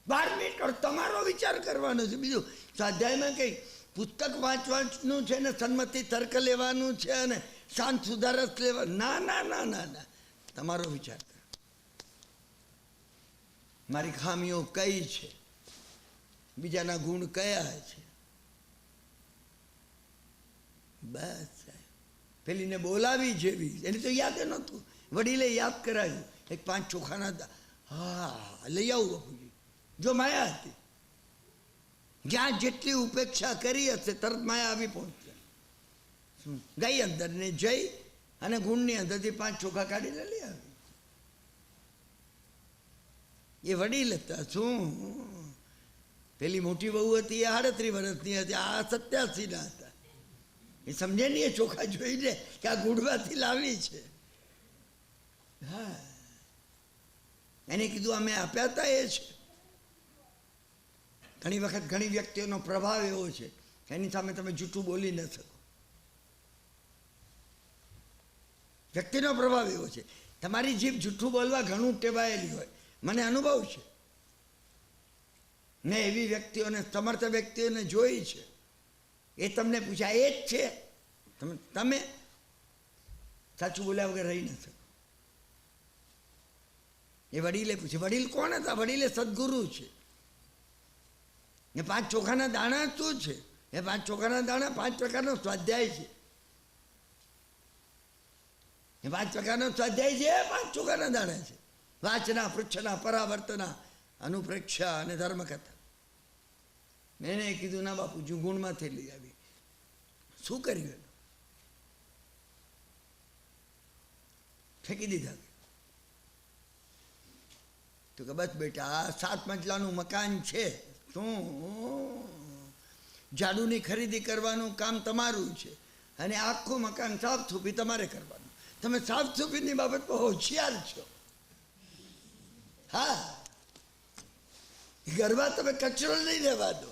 12 મિનિટ કરો, તમારો વિચાર કરવાનો છે. બીજું સ્વાધ્યાયમાં કંઈ પુસ્તક વાંચવાનું છે ને સન્મતિ તર્ક લેવાનું છે અને શાંત સુધારસ લેવા? ના ના ના ના ના, તમારો વિચાર કરો. મારી ખામીઓ કઈ છે, બીજાના ગુણ કયા છે, બસ. પેલીને બોલાવી જેવી, એને તો યાદ નહોતું. વડીલે યાદ કરાવ્યું. એક 5 ચોખાના હા લઈ આવું બાપુજી. જો માયા હતી, જ્યાં જેટલી ઉપેક્ષા કરી હશે તરત માયા આવી પહોંચશે. ગઈ અંદર ને જઈ અને ગુણની અંદરથી 5 ચોખા કાઢીને લઈ આવી. એ વડીલ હતા. શું પેલી મોટી બહુ હતી એ 38 વર્ષની હતી, આ 87 હતા. એ સમજે નહીં એ ચોખા જોઈને કે આ ગુડવાથી લાવી છે. હા, એને કીધું અમે આપ્યા હતા એ છે. ઘણી વખત ઘણી વ્યક્તિઓનો પ્રભાવ એવો છે કે એની સામે તમે જૂઠું બોલી ન શકો. વ્યક્તિનો પ્રભાવ એવો છે, તમારી જીભ જૂઠું બોલવા ઘણું ટેવાયેલી હોય. મને અનુભવ છે. મેં એવી વ્યક્તિઓને, સમર્થ વ્યક્તિઓને જોઈ છે. એ તમને પૂછ્યા એ જ છે, તમે સાચું બોલ્યા વગર રહી ન શકો. એ વડીલે પૂછે. વડીલ કોણ હતા? વડીલે સદગુરુ છે. એ 5 ચોખાના દાણા શું છે? એ 5 ચોખાના દાણા 5 પ્રકારનો સ્વાધ્યાય છે. એ 5 પ્રકારનો સ્વાધ્યાય છે. 5 ચોખાના દાણા છે. વાચના, પૃચ્છના, પરાવર્તના, અનુપ્રેક્ષા અને ધર્મકથા. મેં કીધું ના બાપુ જો ગુણમાંથી લઈ આવી. શું કર્યું? ફેંકી દીધા. તો કે બસ બેટા આ 7 મજલાનું મકાન છે, શું ઝાડુની ખરીદી કરવાનું કામ તમારું છે અને આખું મકાન સાફ સૂફી તમારે કરવાનું. તમે સાફ સૂફીની બાબતમાં હોશિયાર છો. હા, ઘરમાં તમે કચરો નહીં રહેવા દો.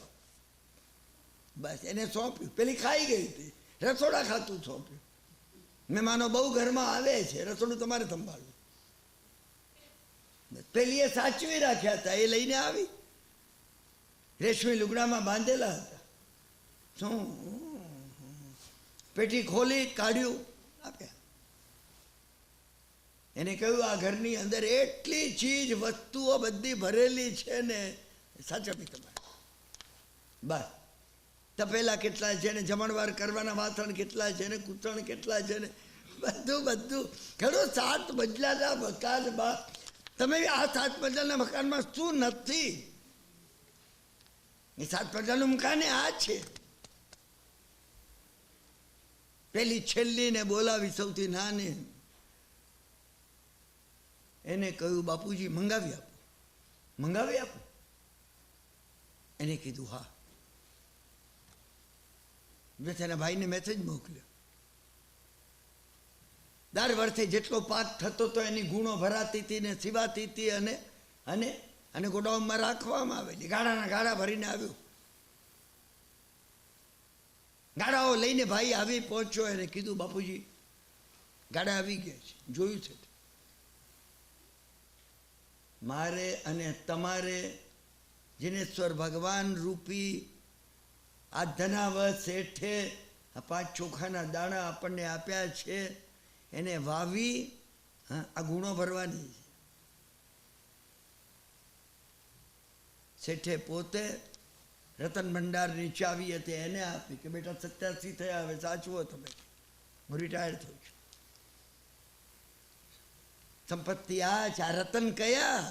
બસ એને સોંપ્યું. પેલી ખાઈ ગઈ હતી, રસોડા ખાતું સોંપ્યું. મહેમાનો બહુ ઘરમાં આવે છે, રસોડું તમારે સંભાળવું. પેલી એ સાચવી રાખ્યા હતા, એ લઈને આવી. રેશમી લુગડામાં બાંધેલા હતા. શું પેટી ખોલી કાઢ્યું, આપ્યા. એને કહ્યું આ ઘરની અંદર એટલી ચીજ વસ્તુઓ બધી ભરેલી છે ને, સાચવી તમારે. બસ તપેલા કેટલા છે ને, જમણવાર કરવાના વાસણ કેટલા છે ને, કૂતણ કેટલા છે ને, બધું ઘણું 7 મજલાના મકાનમાં તમે આ 7 મજલાના મકાનમાં શું નથી? એ 7 મજલાનું મકાન આ છે. પેલી છેલ્લી ને બોલાવી, સૌથી નાની, એને કહ્યું બાપુજી મંગાવી આપો, મંગાવી આપો. એને કીધું હા. મેં તેના ભાઈને મેસેજ મોકલ્યો. દર વર્ષે જેટલો પાક થતો તો એની ગુણો ભરાતી હતી ને સિવાતી હતી, અને અને અને ગોડાઉનમાં રાખવામાં આવેલી. ગાડાના ગાડા ભરીને આવ્યું. ગાડાઓ લઈને ભાઈ આવી પહોંચ્યો. એને કીધું બાપુજી ગાડા આવી ગયા છે, જોયું છે. મારે અને તમારે જીનેશ્વર ભગવાન રૂપી આ ધનાવત શેઠે આ 5 ચોખાના દાણા આપણને આપ્યા છે, એને વાવી આ ગુણો ભરવાની છે. શેઠે પોતે રતન ભંડારની ચાવી હતી, એને આપી કે બેટા 87 થયા, હવે સાચવો તમે, હું રિટાયર થઉં છું. સંપત્તિ આ છે. આ રતન કયા?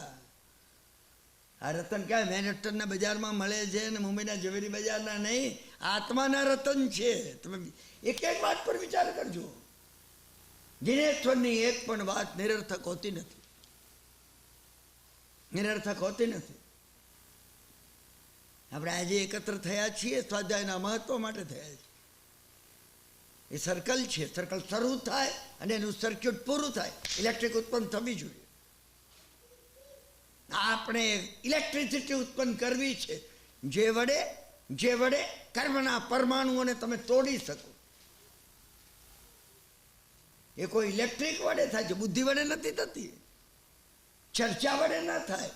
આ રતન ક્યાં મેનહટ્ટનના બજારમાં મળે છે ને મુંબઈના ઝવેરી બજારના નહીં, આત્માના રતન છે. તમે એક એક વાત પર વિચાર કરજો. જીનેશ્વરની એક પણ વાત નિરર્થક હોતી નથી, નિરર્થક હોતી નથી. આપણે આજે એકત્ર થયા છીએ સ્વાધ્યાયના મહત્વ માટે થયા છીએ. એ સર્કલ છે. સર્કલ શરૂ થાય અને એનું સર્ક્યુટ પૂરું થાય, ઇલેક્ટ્રિક ઉત્પન્ન થવી જોઈએ. આપણે ઇલેક્ટ્રિસિટી ઉત્પન્ન કરવી છે, જે વડે કર્મના પરમાણુઓને તમે તોડી શકો. એ કોઈ ઇલેક્ટ્રિક વડે થાય છે, બુદ્ધિ વડે નથી થતી, ચર્ચા વડે ના થાય.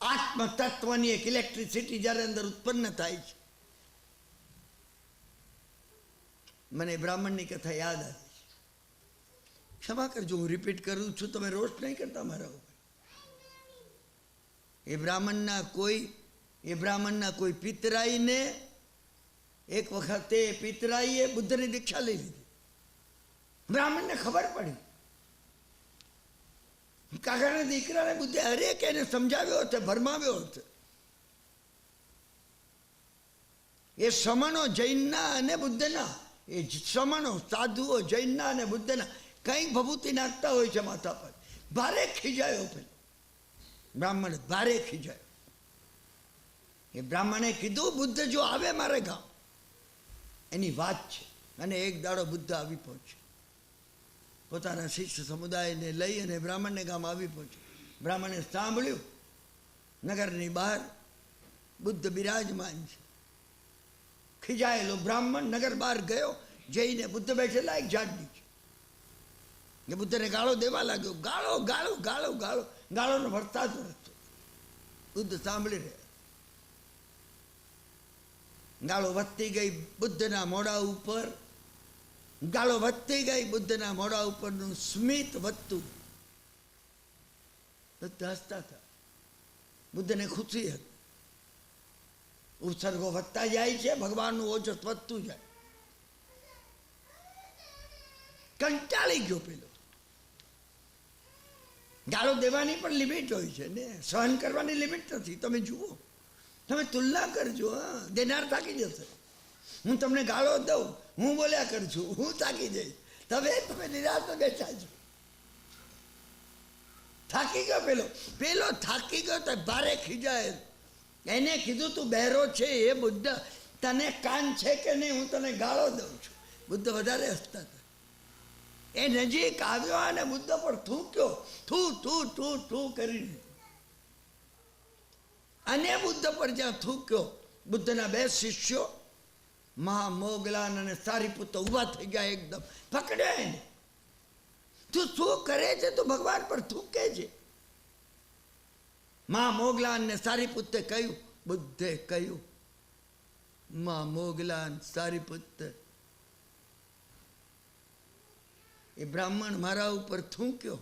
આત્મ તત્વની એક ઇલેક્ટ્રિસિટી જ્યારે અંદર ઉત્પન્ન થાય છે. મને બ્રાહ્મણની કથા યાદ આવી છે. ક્ષમા કરજો, હું રિપીટ કરું છું, તમે રોસ્ટ નહીં કરતા મારા ઉપર. એ બ્રાહ્મણના કોઈ પિતરાઈને એક વખતે પિતરાઈએ બુદ્ધની દીક્ષા લઈ લીધી. બ્રાહ્મણને ખબર પડી. કાકાના દીકરાને બુદ્ધે હરેક એને સમજાવ્યો હતો, ભરમાવ્યો હતો. એ સમણો જૈનના અને બુદ્ધના, એ સમણો સાધુઓ જૈનના અને બુદ્ધના કંઈક ભભૂતિ નાખતા હોય છે માથા પર. ભારે ખીજાયો પેલો બ્રાહ્મણ, ભારે ખીજાયો. એ બ્રાહ્મણે કીધું બુદ્ધ જો આવે મારે ગામ, એની વાત છે. અને એક દાડો બુદ્ધ આવી પહોંચ્યો, પોતાના શિષ્ય સમુદાયને લઈ અને બ્રાહ્મણને ગામ આવી પહોંચ્યો. બ્રાહ્મણે સાંભળ્યું નગરની બહાર બુદ્ધ બિરાજમાન છે. ખીજાયેલો બ્રાહ્મણ નગર બહાર ગયો, જઈને બુદ્ધ બેઠેલા એક ઝાડ નીચે કે બુદ્ધને ગાળો દેવા લાગ્યો. ગાળો ગાળો ગાળો ગાળો ગાળોનો વરસાદ વરસતો. બુદ્ધ સાંભળી રહ્યા. ગાળો વધતી ગઈ બુદ્ધના મોઢા ઉપર, ગાળો વધતી ગઈ બુદ્ધના મોઢા ઉપરનું સ્મિત વધતું. બધા હસતા હતા. બુદ્ધને ખુશી હતી. ઉત્સર્ગો વધતા જાય છે, ભગવાનનું ઓજસ વધતું જાય. કંટાળી ગયો પેલો. ગાળો દેવાની પણ લિમિટ હોય છે ને, સહન કરવાની લિમિટ નથી. તમે જુઓ, તમે તુલના કરજો. હા, દેનાર થાકી જશે. હું તમને ગાળો દઉં, હું બોલ્યા કરું છું, હું થાકી જઈશ. તમે નિરાશમાં બેઠા છો. થાકી ગયો પેલો થાકી ગયો તો ભારે ખીજાય. એને કીધું તું બહેરો છે એ બુદ્ધ, તને કાન છે કે નહીં? હું તને ગાળો દઉં છું. બુદ્ધ વધારે હસતા હતા. એ નજીક આવ્યો અને બુદ્ધ પર થૂક્યો, થૂ થૂ થૂ થૂ કરીને. અને બુદ્ધ પર જ્યાં થૂક્યો, બુદ્ધના 2 શિષ્યો મહામોગલાન અને સારીપુત્ર ઊભા થઈ ગયા. એકદમ પકડ્યા એને. તું શું કરે છે? તું ભગવાન પર થૂકે છે. મહામોગલાન ને સારીપુત્રે કહ્યું, બુદ્ધે કહ્યું, મહામોગલાન સારીપુત્ર, એ બ્રાહ્મણ મારા ઉપર થૂક્યો,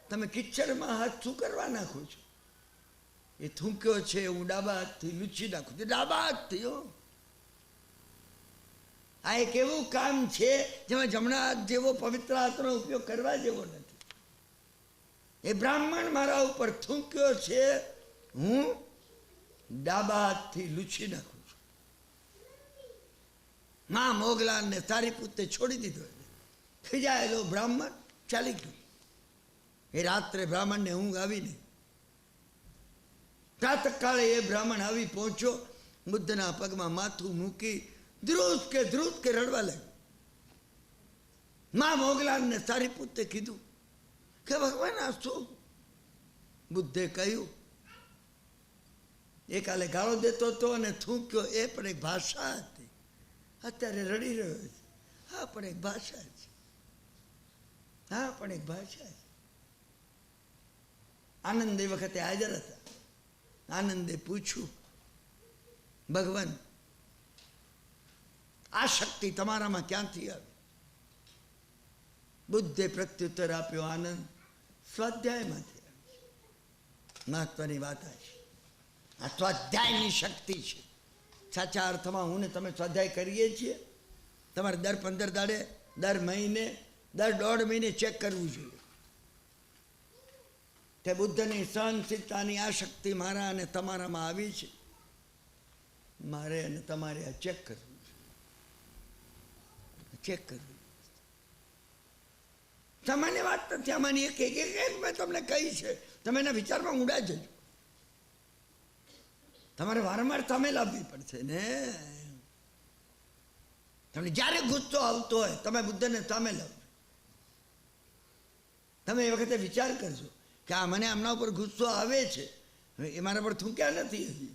તમે કિચડમાં હાથ શું કરવા નાખો છો? એ થૂક્યો છે, હું ડાબા હાથથી લૂછી નાખું છું. ડાબા હાથથી હો. આ એક એવું કામ છે જેમાં જમણા હાથ જેવો પવિત્ર હાથનો ઉપયોગ કરવા જેવો નથી. એ બ્રાહ્મણ મારા ઉપર થૂંક્યો છે, હું ડાબા હાથથી લૂછી નાખું છું. માં મોગલાને સારીપુતે છોડી દીધો. ખીજાયેલો બ્રાહ્મણ ચાલી ગયો. એ રાત્રે બ્રાહ્મણને ઊંઘ આવી નહીં. પ્રાતઃકાળે એ બ્રાહ્મણ આવી પહોંચ્યો, બુદ્ધના પગમાં માથું મૂકી ધ્રુત કે રડવા લાગ્યો. માં મોગલાને સારીપુતે કીધું કે ભગવાન આ શું? બુદ્ધે કહ્યું, એ કાલે ગાળો દેતો હતો અને થૂંક્યો, એ પણ એક ભાષા હતી. અત્યારે રડી રહ્યો છે. હા, પણ એક ભાષા છે. હા, પણ એક ભાષા છે. આનંદ એ વખતે હાજર હતા. આનંદે પૂછ્યું, ભગવાન આ શક્તિ તમારામાં ક્યાંથી આવી? બુદ્ધે પ્રત્યુત્તર આપ્યો, આનંદ સ્વાધ્યાયમાંથી આવી. મહત્વની વાત આ છે. આ સ્વાધ્યાયની શક્તિ છે. સાચા અર્થમાં હું ને તમે સ્વાધ્યાય કરીએ છીએ. તમારે દર 15 દાડે, દર મહિને, દર 1.5 મહિને ચેક કરવું જોઈએ કે બુદ્ધની સહનશીલતાની આ શક્તિ મારા અને તમારામાં આવી છે. મારે અને તમારે આ ચેક કરવું છે. ચેક કરવું. સામાન્ય વાત નથી. આમાંની એક મેં તમને કહી છે. તમે એના વિચારમાં ઊંડા જજો. તમારે વારંવાર સામે લાવવી પડશે ને. તમને જ્યારે ગુસ્સો આવતો હોય તમે બુદ્ધને સામે લાવજો. તમે એ વખતે વિચાર કરજો કે આ મને આમના ઉપર ગુસ્સો આવે છે, એ મારા પર થૂંક્યા નથી, હજી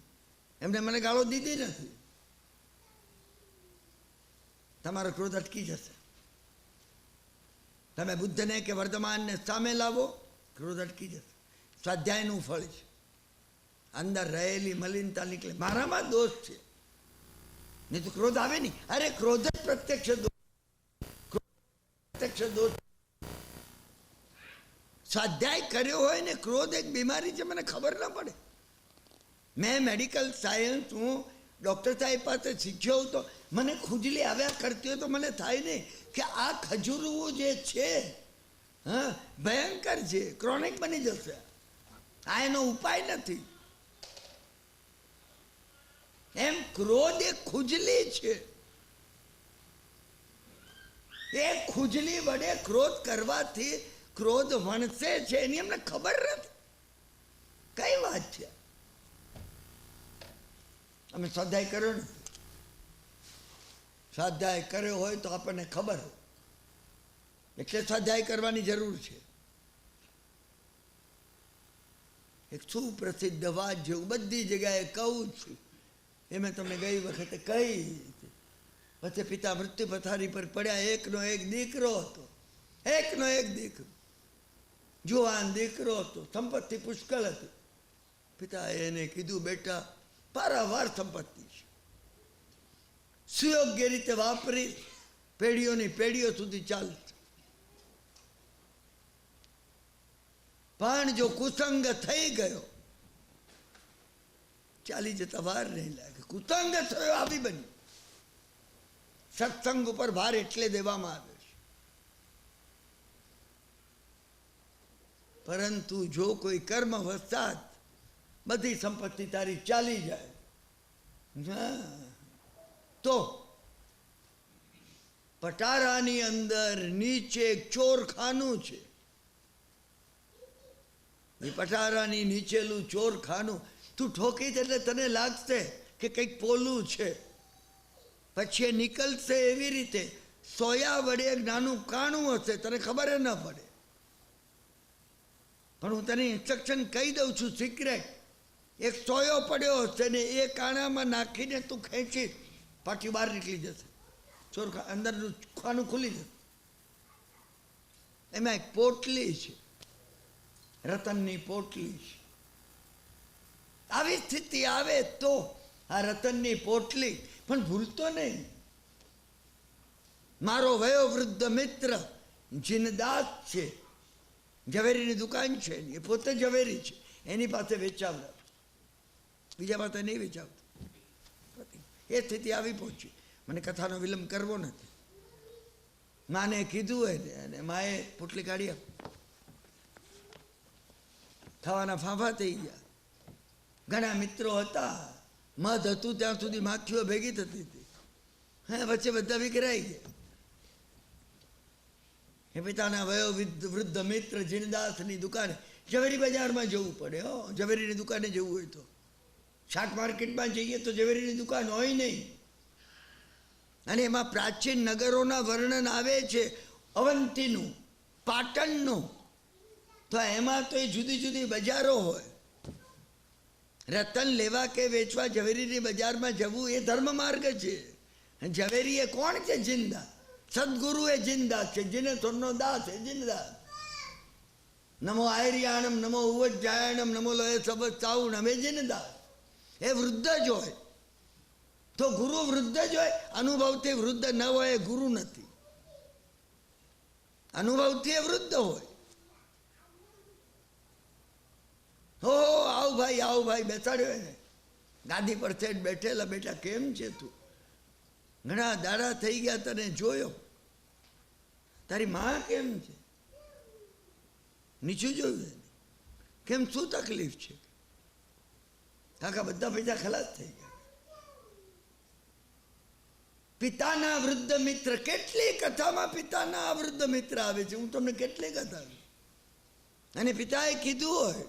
એમને મને ગાળો દીધી નથી. તમારો ક્રોધ અટકી જશે. તમે બુદ્ધને કે વર્તમાનને સામે લાવો, ક્રોધ અટકી જશે. સ્વાધ્યાયનું ફળ છે. અંદર રહેલી મલિનતા નીકળે. મારામાં દોષ છે નહીં તો ક્રોધ આવે નહીં. અરે ક્રોધ જ પ્રત્યક્ષ દોષ. સ્વાધ્યાય કર્યો હોય ને ક્રોધ એક બીમારી છે, મને ખબર ન પડે. મેં મેડિકલ સાયન્સ, હું ડૉક્ટર સાહેબ પાસે શીખ્યો તો મને ખુજલી આવ્યા કરતી હોય તો મને થાય નહીં કે આ ખજૂરવું જે છે, હા, ભયંકર છે, ક્રોનિક બની જશે. આ એનો ઉપાય નથી. એમ ક્રોધ એ ખુજલી છે. એ ખુજલી વડે ક્રોધ કરવાથી ક્રોધ વણસે છે, એની અમને ખબર નથી. કઈ વાત છે? અમે સ્વાધ્યાય કર્યો નથી. સ્વાધ્યાય કર્યો હોય તો આપણને ખબર હોય. એટલે સ્વાધ્યાય કરવાની જરૂર છે. એક સુપ્રસિદ્ધ વાત જેવું બધી જગ્યાએ કહું છું, એ મેં તમને ગઈ વખતે કહી. પછી પિતા મૃત્યુ પથારી પર પડ્યા. એકનો એક દીકરો હતો. એકનો એક દીકરો, જુવાન દીકરો હતો. સંપત્તિ પુષ્કળ હતી. પિતાએ એને કીધું, બેટા પારાવાર સંપત્તિ છે, સુયોગ્ય રીતે વાપરી પેઢીઓની પેઢીઓ સુધી ચાલશે. પણ જો કુસંગ થઈ ગયો, ચાલી જતા વાર નહીં લાગે. કુસંગ થયો આવી બની. સત્સંગ ઉપર ભાર એટલે દેવામાં આવે છે. પરંતુ જો કોઈ કર્મ વસાત બધી સંપત્તિ તારી ચાલી જાય તો પટારાની અંદર નીચે એક ચોરખાનું છે. એ પટારાની નીચેલું ચોરખાનું તું ઠોકી એટલે તને લાગશે કે કંઈક પોલું છે. પછી એ નીકળશે એવી રીતે સોયા વડે એક નાનું કાણું હશે, તને ખબર ન પડે. પણ હું તને ઇન્સ્ટ્રક્શન કહી દઉં છું, સિક્રેટ. એક સોયો પડ્યો હશે ને એ કાણામાં નાખીને તું ખેંચી પાછી બહાર નીકળી જશે. ચોરખા અંદરનું ખાનું ખુલી જશે. એમાં એક પોટલી છે, રતનની પોટલી છે. આવી સ્થિતિ આવે તો આ રતનની પોટલી પણ ભૂલતો નહીં. મારો વયોવૃદ્ધ મિત્ર જીનદાસ છે, ઝવેરીની દુકાન છે, એ પોતે ઝવેરી છે, એની પાસે વેચાવડા, બીજા પાસે નહીં વેચાવતો. એ સ્થિતિ આવી પહોંચી. મને કથાનો વિલંબ કરવો નથી. માને કીધું હોય ને, અને માએ પોટલી કાઢી આપી. ખાવાના ફાંફા થઈ ગયા. ઘણા મિત્રો હતા, મધ હતું ત્યાં સુધી માખીઓ ભેગી થતી હતી. હા, વચ્ચે બધા વિખરાઈ ગયા. એ પિતાના વયો વૃદ્ધ મિત્ર જીનદાસની દુકાને, ઝવેરી બજારમાં જવું પડે. ઝવેરીની દુકાને જવું હોય તો શાક માર્કેટમાં જઈએ તો ઝવેરીની દુકાન હોય નહીં. અને એમાં પ્રાચીન નગરોના વર્ણન આવે છે, અવંતીનું, પાટણનું. તો એમાં તો એ જુદી જુદી બજારો હોય. રતન લેવા કે વેચવા ઝવેરીની બજારમાં જવું એ ધર્મ માર્ગ છે. ઝવેરી એ કોણ છે? જિંદા સદગુરુ એ જિંદા છે. જીનેશ્વરનો દાસ એ જિંદા. નમો આયર્યાણમ, નમો ઉવજ્જાયણમ, નમો લોય સબત સાઉણમ એ જિંદા. એ વૃદ્ધ જ હોય તો ગુરુ વૃદ્ધ જ હોય. અનુભવથી વૃદ્ધ ન હોય એ ગુરુ નથી. અનુભવથી એ વૃદ્ધ હોય. હો આવ ભાઈ બેસાડ્યો એને ગાદી પર સેટ બેઠેલા. બેટા કેમ છે તું? ઘણા દાડા થઈ ગયા તને જોયો. તારી માં કેમ છે? નીચું જોયું એને. કેમ, શું તકલીફ છે? કાકા બધા પૈસા ખલાસ થઈ ગયા. પિતાના વૃદ્ધ મિત્ર, કેટલી કથામાં પિતાના વૃદ્ધ મિત્ર આવે છે. હું તમને કેટલી કથા. અને પિતાએ કીધું હોય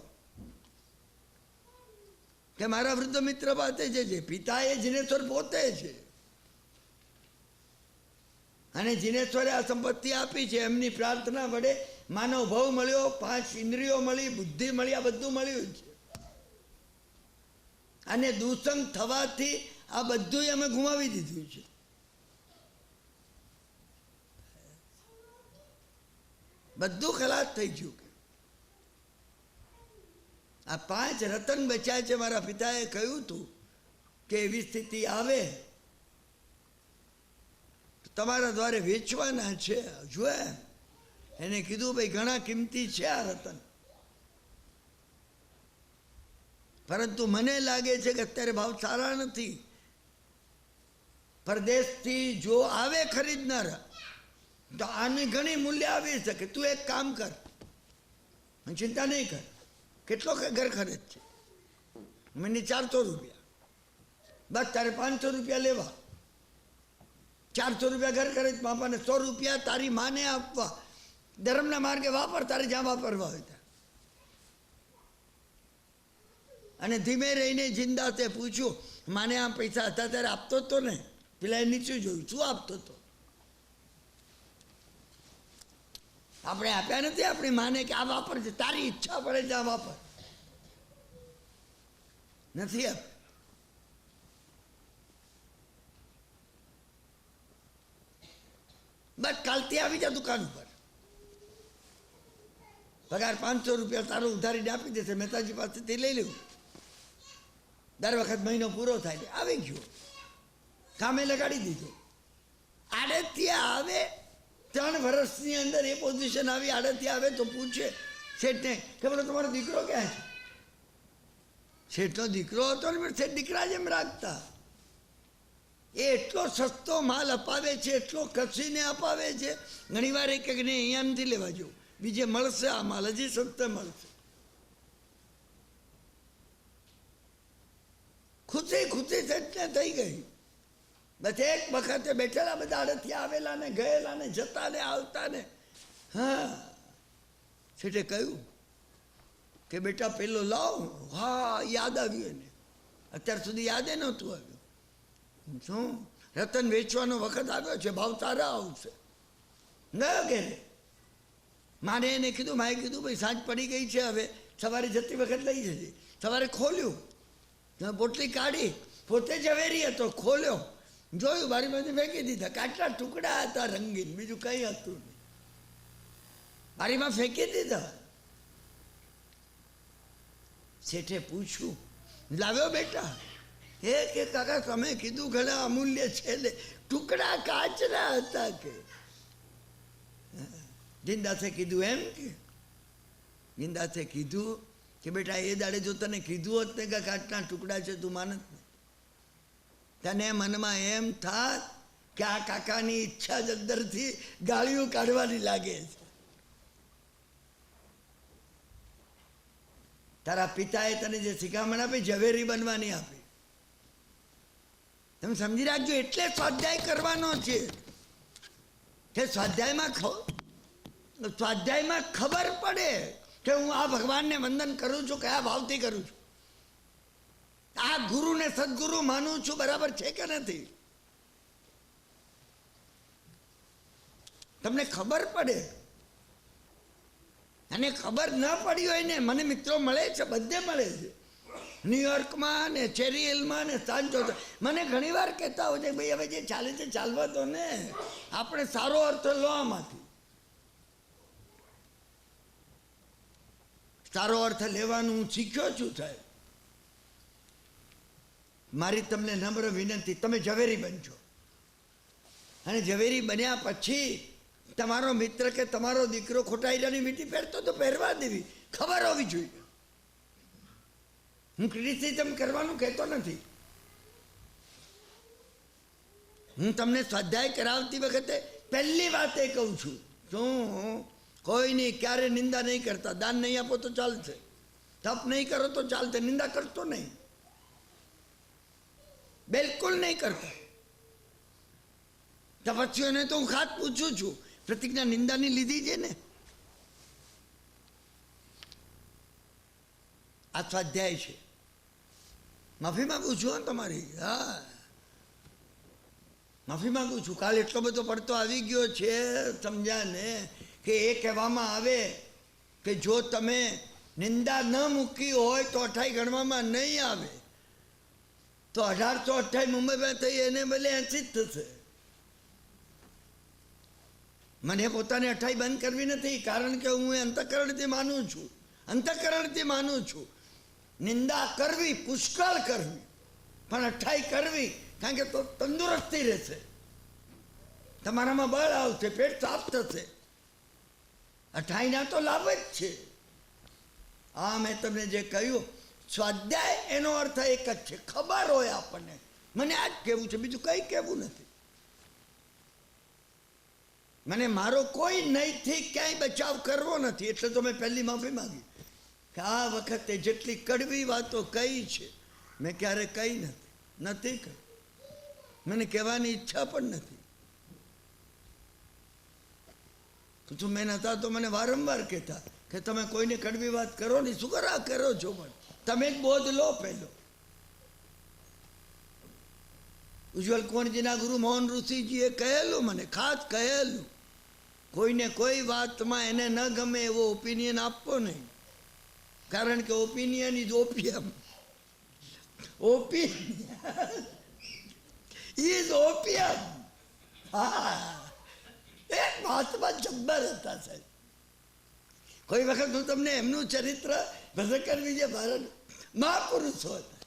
કે મારા વૃદ્ધ મિત્ર પાસે જજે. પિતા એ જીનેશ્વર પોતે છે. અને જીનેશ્વરે આ સંપત્તિ આપી છે. એમની પ્રાર્થના વડે માનવ ભાવ મળ્યો, 5 ઇન્દ્રિયો મળી, બુદ્ધિ મળી, આ બધું મળ્યું છે. અને દૂષણ થવાથી આ બધું અમે ગુમાવી દીધું છે. બધું ખલાસ થઈ ગયું. આ 5 રતન બચ્યા છે. મારા પિતાએ કહ્યું હતું કે એવી સ્થિતિ આવે તમારા દ્વારે વેચવાના છે. જોએ એને કીધું ભાઈ ઘણા કિંમતી છે આ રતન, પરંતુ મને લાગે છે કે અત્યારે ભાવ સારા નથી. પરદેશથી જો આવે ખરીદનાર તો આની ઘણી મૂલ્ય આવી શકે. તું એક કામ કર, ચિંતા નહીં કર. કેટલો ઘર ખર્ચ છે? મને 400 રૂપિયા. બસ તારે 500 રૂપિયા લેવા. 400 રૂપિયા ઘર ખર્ચ બાપાને, 100 રૂપિયા તારી માને આપવા. ધર્મના માર્ગે વાપર, તારે જ્યાં વાપરવા હોય ત્યાં. અને ધીમે રહીને જિંદાસે પૂછ્યું, માને આ પૈસા હતા ત્યારે આપતો હતો ને? પેલા એ નીચું જોયું, શું આપતો હતો? આપણે આપ્યા નથી આપણી માને કે આ વાપર છે, તારી ઈચ્છા પડે છે આ વાપર. નથી આપ. બસ કાલથી આવી જા દુકાન ઉપર. પગાર 500 રૂપિયા તારો ઉધારીને આપી દેશે. મહેતાજી પાસેથી લઈ લેવું. દર વખત મહિનો પૂરો થાય છે. આવી ગયો, કામે લગાડી દીધો. આડતિયા આવે 3 વર્ષની અંદર એ પોઝિશન આવી. આડતિયા આવે તો પૂછે શેઠને કે બોલો તમારો દીકરો ક્યાં છે? શેઠનો દીકરો હતો ને, શેઠ દીકરા જેમ રાખતા. એ એટલો સસ્તો માલ અપાવે છે, એટલો કસીને અપાવે છે. ઘણી વાર એ કે નહીં અહીંયા નથી લેવા જવું, બીજે મળશે આ માલ, હજી સસ્તે મળશે. ખુશી ખુશી શેઠને થઈ ગઈ. બસ એક વખતે બેઠેલા બધા આડથી આવેલા ને ગયેલા ને જતા ને આવતા ને. હા, શેઠે કહ્યું કે બેટા પેલો લાવ. હા, યાદ આવ્યું એને. અત્યાર સુધી યાદે નહોતું આવ્યું. શું રતન વેચવાનો વખત આવ્યો છે, ભાવ સારા આવશે. ગયો કે મારે એને કીધું, માએ કીધું ભાઈ સાંજ પડી ગઈ છે, હવે સવારે જતી વખત લઈ જજે. સવારે ખોલ્યું, પોટલી કાઢી, પોતે ઝવેરી હતો, ખોલ્યો, જોયું, બારીમાંથી ફેંકી દીધા. કાટલા ટુકડા હતા રંગીન, બીજું કંઈ હતું નહીં. બારીમાં ફેંકી દીધા. શેઠે પૂછ્યું, લાવ્યો બેટા? કે કાકા તમે કીધું ઘણા અમૂલ્ય છે ને, ટુકડા કાચના હતા. કે જિંદાસે કીધું એમ? કે જિંદાસે કીધું કે બેટા એ દાડે જો તને કીધું હોત ને કે કાચના ટુકડા છે, તું માનત ને. તને મનમાં એમ થાત કે આ કાકાની ઈચ્છા જ અંદરથી ગાળીઓ કાઢવાની લાગે છે. તારા પિતાએ તને જે શિખામણ આપી ઝવેરી બનવાની આપી. તમે સમજી રાખજો, એટલે સ્વાધ્યાય કરવાનો છે કે સ્વાધ્યાયમાં ખબર પડે કે હું આ ભગવાનને વંદન કરું છું, કયા ભાવથી કરું છું, આ ગુરુને સદગુરુ માનું છું, બરાબર છે કે નથી. તમને ખબર પડે. અને ખબર ન પડી હોય ને, મને મિત્રો મળે છે, બધે મળે છે, ન્યુયોર્કમાં ને ચેરી હિલમાં ને સાંજો. મને ઘણી વાર કહેતા હોય છે, ભાઈ હવે જે ચાલે છે ચાલવા દો ને, આપણે સારો અર્થ લો આમાંથી. સારો અર્થ લેવાનું હું શીખ્યો છું સાહેબ. મારી તમને નમ્ર વિનંતી, તમે ઝવેરી બનજો, અને ઝવેરી બન્યા પછી તમારો મિત્ર કે તમારો દીકરો ખોટા હીરાની વીંટી પહેરતો તો પહેરવા દેવી, ખબર હોવી જોઈએ. હું ક્રિટિસિઝમ કરવાનું કહેતો નથી. હું તમને સ્વાધ્યાય કરાવતી વખતે પહેલી વાત એ કહું છું, શું કોઈની ક્યારે નિંદા નહીં કરતા. દાન નહીં આપો તો ચાલશે, તપ નહીં કરો તો ચાલશે, નિંદા કરતો નહીં, બિલકુલ નહીં કરતા. તપસ્વીઓને તો હું ખાસ પૂછું છું, પ્રતિજ્ઞા નિંદાની લીધી છે ને. આ સ્વાધ્યાય છે. માફી માગું છું તમારી, હા માફી માગું છું. કાલ એટલો બધો પડતો આવી ગયો છે સમજાને, કે એ કહેવામાં આવે કે જો તમે નિંદા ન મૂકી હોય તો 28 ગણવામાં નહીં આવે, તો 1828 મુંબઈમાં થઈ એને ભલે 80 જ થશે. મને પોતાને 28 બંધ કરવી નથી, કારણ કે હું અંતઃકરણથી માનું છું, અંતઃકરણથી માનું છું. નિંદા કરવી, પુષ્કળ કરવી, પણ 28 કરવી, કારણ કે તો તંદુરસ્તી રહેશે, તમારામાં બળ આવશે, પેટ સાફ થશે. 28 ના તો લાભ જ છે. આ મેં તમને જે કહ્યું, સ્વાધ્યાય એનો અર્થ એક જ છે, ખબર હોય આપણને. મને આ જ કહેવું છે, બીજું કંઈ કહેવું નથી. મને મારો કોઈ નૈતિક ક્યાંય બચાવ કરવો નથી, એટલે તો મેં પહેલી માફી માંગી કે આ વખતે જેટલી કડવી વાતો કહી છે મેં ક્યારે કહી નથી કહી, મને કહેવાની ઈચ્છા પણ નથી. તો મેં નતા તો મને વારંવાર કહેતા કે તમે કોઈને કડવી વાત કરો નહીં, શું કરો છો, પણ તમે જ બોધ લો પહેલો. ઉજ્જવલ કુંવરજીના ગુરુ મોહન ઋષિજીએ કહેલું, મને ખાસ કહેલું, કોઈને કોઈ વાતમાં એને ન ગમે એવો ઓપિનિયન આપવો નહીં, કારણ કે opinion is opium. Opinion is opium. હા, એક વાતમાં જબ્બર હતા સાહેબ. કોઈ વખત હું તમને એમનું ચરિત્ર ભજકર વિજય ભારત મહાપુરુષો હતા,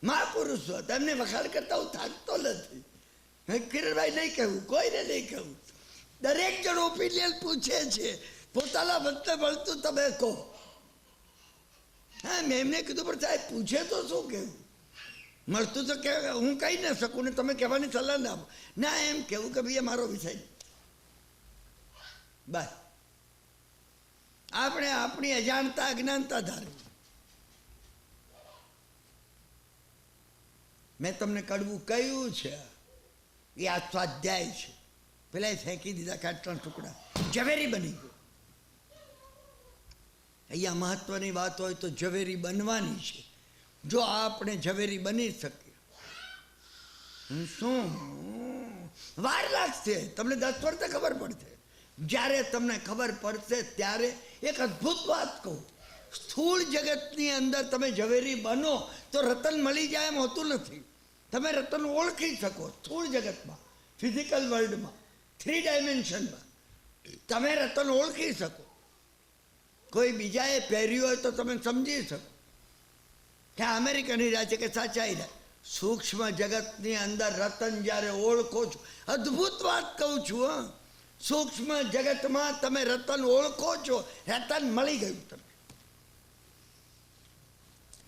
મહાપુરુષો હતા, એમને વખાણ કરતા હું થાકતો નથી. કિરણભાઈ નહીં કહેવું, કોઈને નહીં કહેવું. દરેક જણ ઓપિનિયન પૂછે છે, પોતાના મતને મળતું તમે કહો. હા, મેં એમને કીધું, પણ સાહેબ પૂછે તો શું કહેવું, મળતું તો કે હું કહી ન શકું ને તમે કહેવાની સલાહ ના આપો. ના, એમ કહેવું કે ભાઈ મારો વિષય બસ. આપણે આપણી અજાણતા અજ્ઞાનતા ધારવી. મેં તમને કડવું કહ્યું છે, એ આ સ્વાધ્યાય છે. પેલા ફેંકી દીધા કાટના ટુકડા, ઝવેરી બની ગયો. અહીંયા મહત્વની વાત હોય તો ઝવેરી બનવાની છે. જો આપણે ઝવેરી બની શકીએ, શું વાર લાગશે, તમને 10 વર્ષે ખબર પડશે. જ્યારે તમને ખબર પડશે ત્યારે એક અદ્ભુત વાત કહું, સ્થૂળ જગતની અંદર તમે ઝવેરી બનો તો રતન મળી જાય એમ હોતું નથી. તમે રતન ઓળખી શકો સ્થૂળ જગતમાં, ફિઝિકલ વર્લ્ડમાં, 3 ડાયમેન્શનમાં તમે રતન ઓળખી શકો. કોઈ બીજાએ પહેર્યું હોય તો તમે સમજી શકો કે અમેરિકન હીરા છે કે સાચા હીરા. સૂક્ષ્મ જગતની અંદર રતન જ્યારે ઓળખો છો, અદ્ભુત વાત કહું છું, હા, સૂક્ષ્મ જગતમાં તમે રતન ઓળખો છો, રતન મળી ગયું,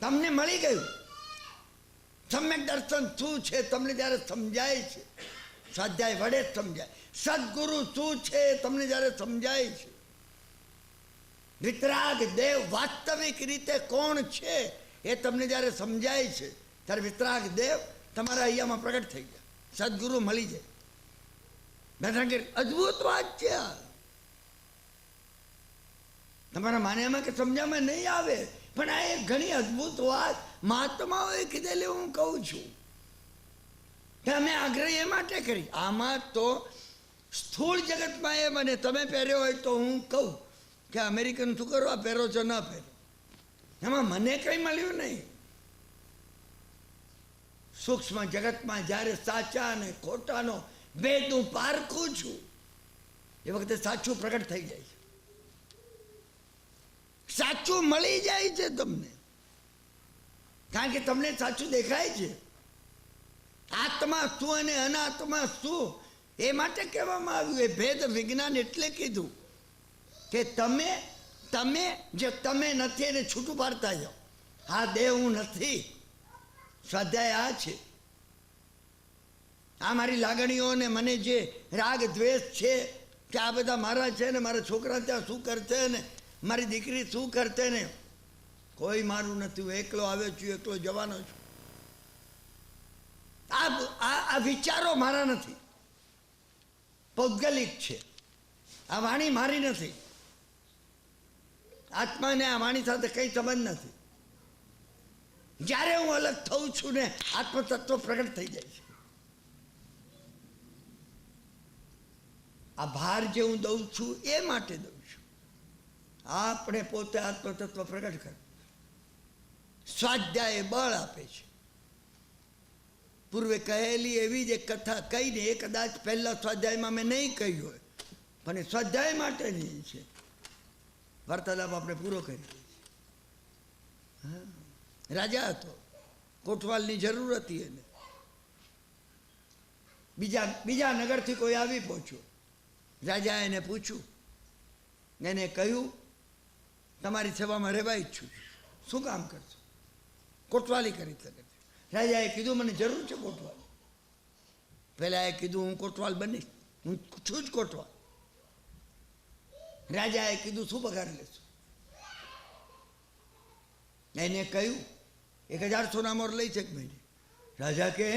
તમને મળી ગયું. સમ્યક દર્શન શું છે તમને જ્યારે સમજાય છે સ્વાધ્યાય વડે જ સમજાય. સદગુરુ શું છે તમને જ્યારે સમજાય છે, વિતરાગ દેવ વાસ્તવિક રીતે કોણ છે એ તમને જ્યારે સમજાય છે, ત્યારે વિતરાગ દેવ તમારા અહીંયામાં પ્રગટ થઈ ગયા, સદગુરુ મળી જાય. મેં અદભુત વાત છે આ. તમારા માન્યામાં કે સમજામાં નહીં આવે, પણ આ એક ઘણી અદભુત વાત મહાત્માઓએ કીધેલી હું કહું છું. કે અમે આગ્રહ એ માટે કરી. આમાં તો સ્થૂળ જગતમાં એ મને તમે પહેર્યો હોય તો હું કહું કે અમેરિકન શું કરવા પહેરો છો, ન પહેરો, એમાં મને કંઈ મળ્યું નહીં. સૂક્ષ્મ જગતમાં જ્યારે સાચા અને ખોટાનો ભેદ હું પારખું છું, એ વખતે સાચું પ્રગટ થઈ જાય છે, સાચું મળી જાય છે તમને, કારણ કે તમને સાચું દેખાય છે. આત્મા શું અને અનાત્મા શું એ માટે કહેવામાં આવ્યું. એ ભેદ વિજ્ઞાન એટલે કીધું કે તમે જે તમે નથી એને છૂટું પાડતા જાઓ. હા, દેહ હું નથી, સ્વાધ્યાય આ છે. આ મારી લાગણીઓ ને મને જે રાગ દ્વેષ છે કે આ બધા મારા છે ને મારા છોકરા ત્યાં શું કરશે ને મારી દીકરી શું કરશે ને, કોઈ મારું નથી. હું એકલો આવ્યો છું, એકલો જવાનો છું. આ વિચારો મારા નથી, પૌદ્ગલિક છે. આ વાણી મારી નથી. આત્માને આ વાણી સાથે કંઈ સંબંધ નથી. જ્યારે હું અલગ થઉં છું ને આત્મતત્વ પ્રગટ થઈ જાય છે. આ ભાર જે હું દઉં છું એ માટે દઉં છું. આપણે પોતે આત્મતત્વ પ્રગટ કરે. સ્વાધ્યાય બળ આપે છે. પૂર્વે કહેલી એવી જ એક કથા કહીને એ કદાચ પહેલા સ્વાધ્યાયમાં મેં નહીં કહ્યું હોય, પણ એ સ્વાધ્યાય માટેની છે. વાર્તાલાપ આપણે પૂરો કરી દઈએ છીએ. હા, રાજા હતો, કોટવાલની જરૂર હતી એને. બીજા નગરથી કોઈ આવી પહોંચ્યો. રાજાએ એને પૂછ્યું, એને કહ્યું તમારી સેવામાં રહેવા ઈચ્છું છું, શું કામ કરશો? કોટવાલી કરી શકે. રાજાએ કીધું મને જરૂર છે કોટવાલ. પહેલા એ કીધું હું કોટવાલ બનીશ, હું છું જ કોટવાલ. રાજાએ કીધું શું પગાર લેશો? એને કહ્યું 1000 સોનામોર લઈ છે એક મહિને. રાજા કે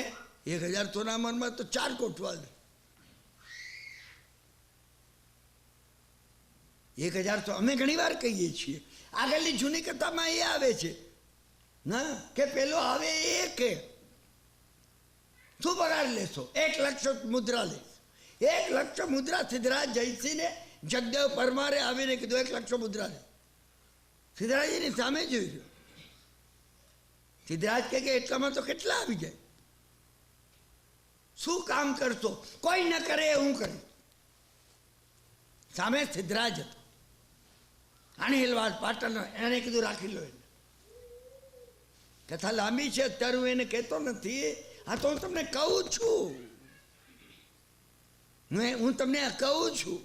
1000 સોનામોરમાં તો 4 કોટવાલ. 1000 તો અમે ઘણી વાર કહીએ છીએ. આગળની જૂની કથામાં એ આવે છે ના કે પેલો આવે એ કે શું પગાર લેશો? 1 લાખ મુદ્રા લઈશ. 1 લાખ મુદ્રા સિદ્ધરાજ જયસિંહને જગદેવ પરમારે આવીને કીધું 1 લાખ મુદ્રા લે. સિદ્ધરાજની સામે જોઈ રહ્યો. સિદ્ધરાજ કે એટલામાં તો કેટલા આવી જાય? શું કામ કરશો? કોઈ ન કરે હું કરીશ. સામે સિદ્ધરાજ હતો, અણહિલવાડ પાટણનો. એને કીધું રાખી લો. એને કથા લાંબી છે, અત્યારે હું એને કહેતો નથી. આ તો હું તમને કહું છું. હું તમને કહું છું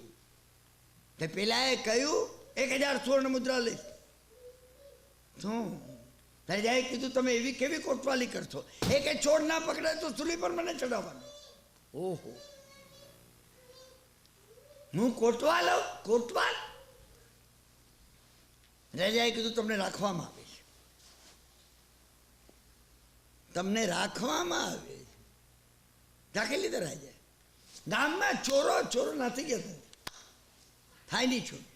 કે પેલા એ કહ્યું 1000 સુવર્ણ મુદ્રા લઈ. શું રાજાએ કીધું તમે એવી કેવી કોટવાલી કરશો? એક છોડ ના પકડાય તો ચૂલી પર મને ચડાવવાનો. ઓહો, હું કોટવાલ? કોટવાલ? રાજાએ કીધું તમને રાખવામાં આવે છે, તમને રાખવામાં આવે છે. રાખી લીધા રાજાએ. ગામમાં ચોરો નથી ગયા, થાય નહીં છોડ.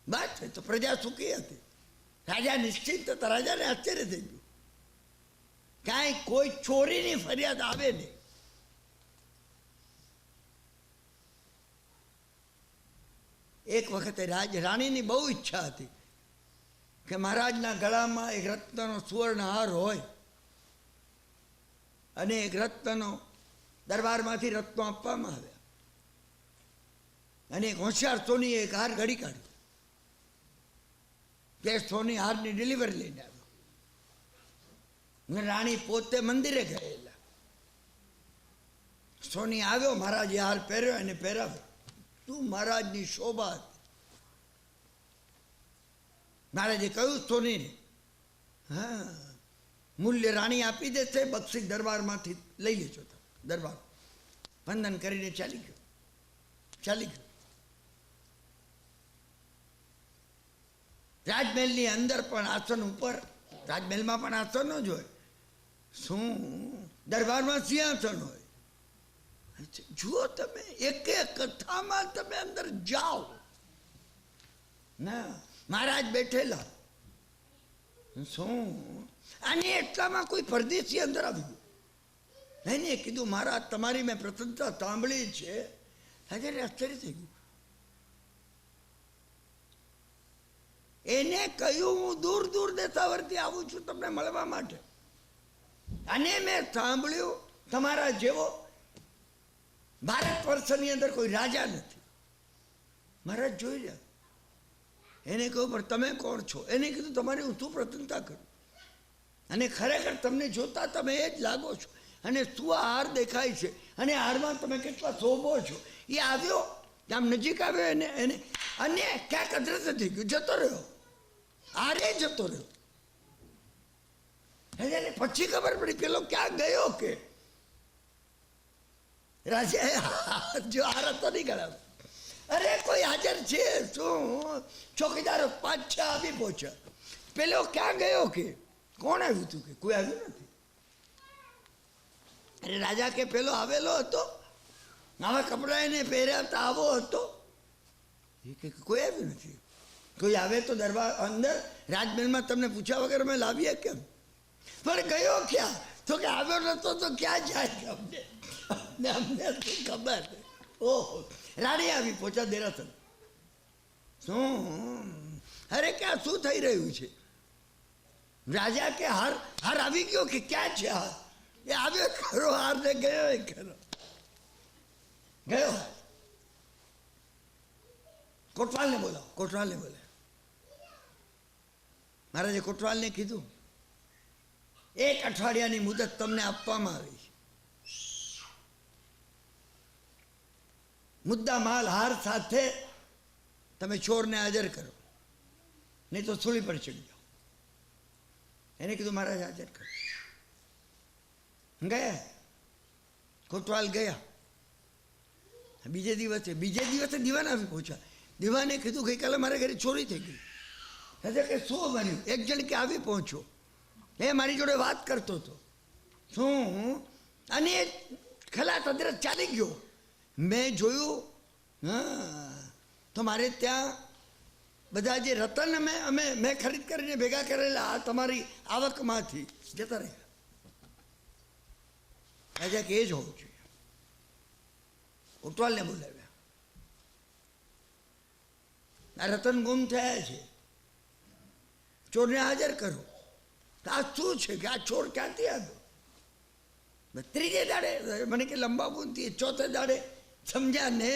બસ તો પ્રજા સુખી હતી. રાજા નિશ્ચિત હતા. રાજાને આશ્ચર્ય થઈ ગયું, કાંઈ કોઈ ચોરીની ફરિયાદ આવે નહીં. એક વખતે રાણીની બહુ ઈચ્છા હતી કે મહારાજના ગળામાં એક રત્નનો સુવર્ણ હાર હોય અને એક રત્નનો દરબારમાંથી રત્નો આપવામાં આવ્યા અને એક હોશિયાર સોનીએ એક હાર ઘડી કાઢ્યો. તે સોની હારની ડિલિવરી લઈને આવ્યો. રાણી પોતે મંદિરે ગયેલા. સોની આવ્યો, મહારાજે હાર પહેર્યો, એને પહેરાવ્યો. તું મહારાજની શોભા હતી. મહારાજે કહ્યું સોનીને, હા મૂલ્ય રાણી આપી દેશે, બક્ષી દરબારમાંથી લઈ લેજો. દરબાર વંદન કરીને ચાલી ગયો. રાજમહેલની અંદર પણ આસન ઉપર, રાજમહેલમાં પણ આસનો જ હોય. શું દરબારમાં સિંહાસન હોય. જુઓ તમે, એક એક કથામાં તમે અંદર જાઓ ના, મહારાજ બેઠેલા. શું અને એટલામાં કોઈ પરદેશી અંદર આવી ગયું. એને કીધું મહારાજ તમારી મેં પ્રસન્નતા સાંભળી છે. હાજર આશ્ચર્ય થઈ ગયું. એને કહ્યું હું દૂર દૂર દેશાવરથી આવું છું તમને મળવા માટે, અને મેં સાંભળ્યું તમારા જેવો ભારત વર્ષની અંદર કોઈ રાજા નથી. મહારાજ જોઈ રહ્યા. એને કહ્યું પણ તમે કોણ છો? એને કીધું તમારી હું શું પ્રસન્નતા કરું, અને ખરેખર તમને જોતા તમે એ જ લાગો છો, અને શું આ હાર દેખાય છે, અને હારમાં તમે કેટલા શોભો છો. એ આવ્યો આમ નજીક આવ્યો એને અને ક્યાંક અદ્રશ્ય થઈ ગયું, જતો રહ્યો. હારે જતો રહ્યો. એને પછી ખબર પડી પેલો ક્યાં ગયો. કે રાજા જો હાર હતો નહીં ગણાવ. અરે કોઈ હાજર છે શું? ચોકીદારો 5-6 આવી પહોંચ્યા. પેલો ક્યાં ગયો? કે કોણ આવ્યું હતું? કે કોઈ આવ્યું નથી. અરે રાજા કે પેલો આવેલો હતો, આવા કપડા એને પહેર્યા હતા, આવો હતો. એ કે કોઈ આવ્યું નથી. કોઈ આવે તો દરબાર અંદર રાજમહેલમાં તમને પૂછ્યા વગર અમે લાવીએ કેમ? પણ ગયો ક્યાં? તો કે આવ્યો નતો તો ક્યાં જાય? અમને શું ખબર? ઓહો, રાણી આવી પહોંચ્યા દેરાસર. શું અરે ક્યાં શું થઈ રહ્યું છે? રાજા કે હાર આવી ગયો. કે ક્યાં છે હાર? એ આવ્યો ખરો, હાર ને ગયો ખરો. ગયો. કોટવાલને બોલાવો. કોટવાલને બોલાવો. મહારાજે કોટવાલને કીધું 1 અઠવાડિયાની મુદત તમને આપવામાં આવી. મુદ્દા માલ હાર સાથે તમે ચોરને હાજર કરો, નહીં તો સૂલી પર ચડી જાઓ. એને કીધું મહારાજ હાજર કરો. ગયા. કોટવાલ ગયા. બીજે દિવસે દીવાન આવી પહોંચ્યા. દીવાને કીધું ગઈકાલે મારા ઘરે ચોરી થઈ ગઈ. એટલે કે શું બન્યું? એક જણ કે આવી પહોંચ્યો, એ મારી જોડે વાત કરતો હતો. શું? અને ખલાસ અદરસ ચાલી ગયો. મેં જોયું. હા, તો મારે ત્યાં બધા જે રતન મેં ખરીદ કરીને ભેગા કરેલા આ તમારી આવકમાંથી જતા રહ્યા. રાજા કે એ જ હોવું જોઈએ. કોટવાલને બોલાવ્યા. આ રતન ગુમ થયા છે, ચોરને હાજર કરો. આ શું છે? કે આ ચોર ક્યાંથી આવ્યો? ત્રીજે દાડે મને કે લંબાવું નથી. ચોથે દાડે સમજ્યા ને?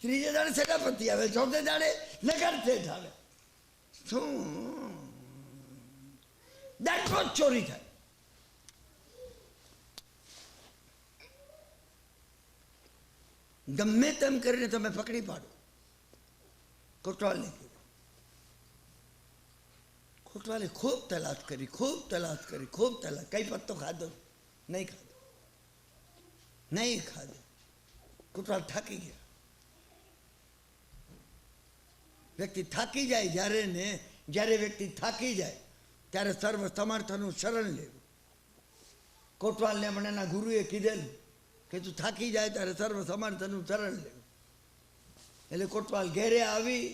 ત્રીજે દાડે સેનાપતિ આવે, ચોથે દાડે નગર શેઠ આવે. શું દરરોજ ચોરી થાય? ગમે તેમ કરીને તમે પકડી પાડો. કોટવાલને કીધું. કોટવાલે ખૂબ તલાશ કરી. કઈ પત્તો ખાધો? નહીં ખાધો. કોટવાલ થાકી ગયા. વ્યક્તિ થાકી જાય જ્યારે વ્યક્તિ થાકી જાય ત્યારે સર્વ સમર્થનું શરણ લેવું. કોટવાલને મને એના ગુરુએ કીધેલું કે તું થાકી જાય ત્યારે સર્વ સમર્થનું શરણ લેવું. એટલે કોટવાલ ઘેરે આવી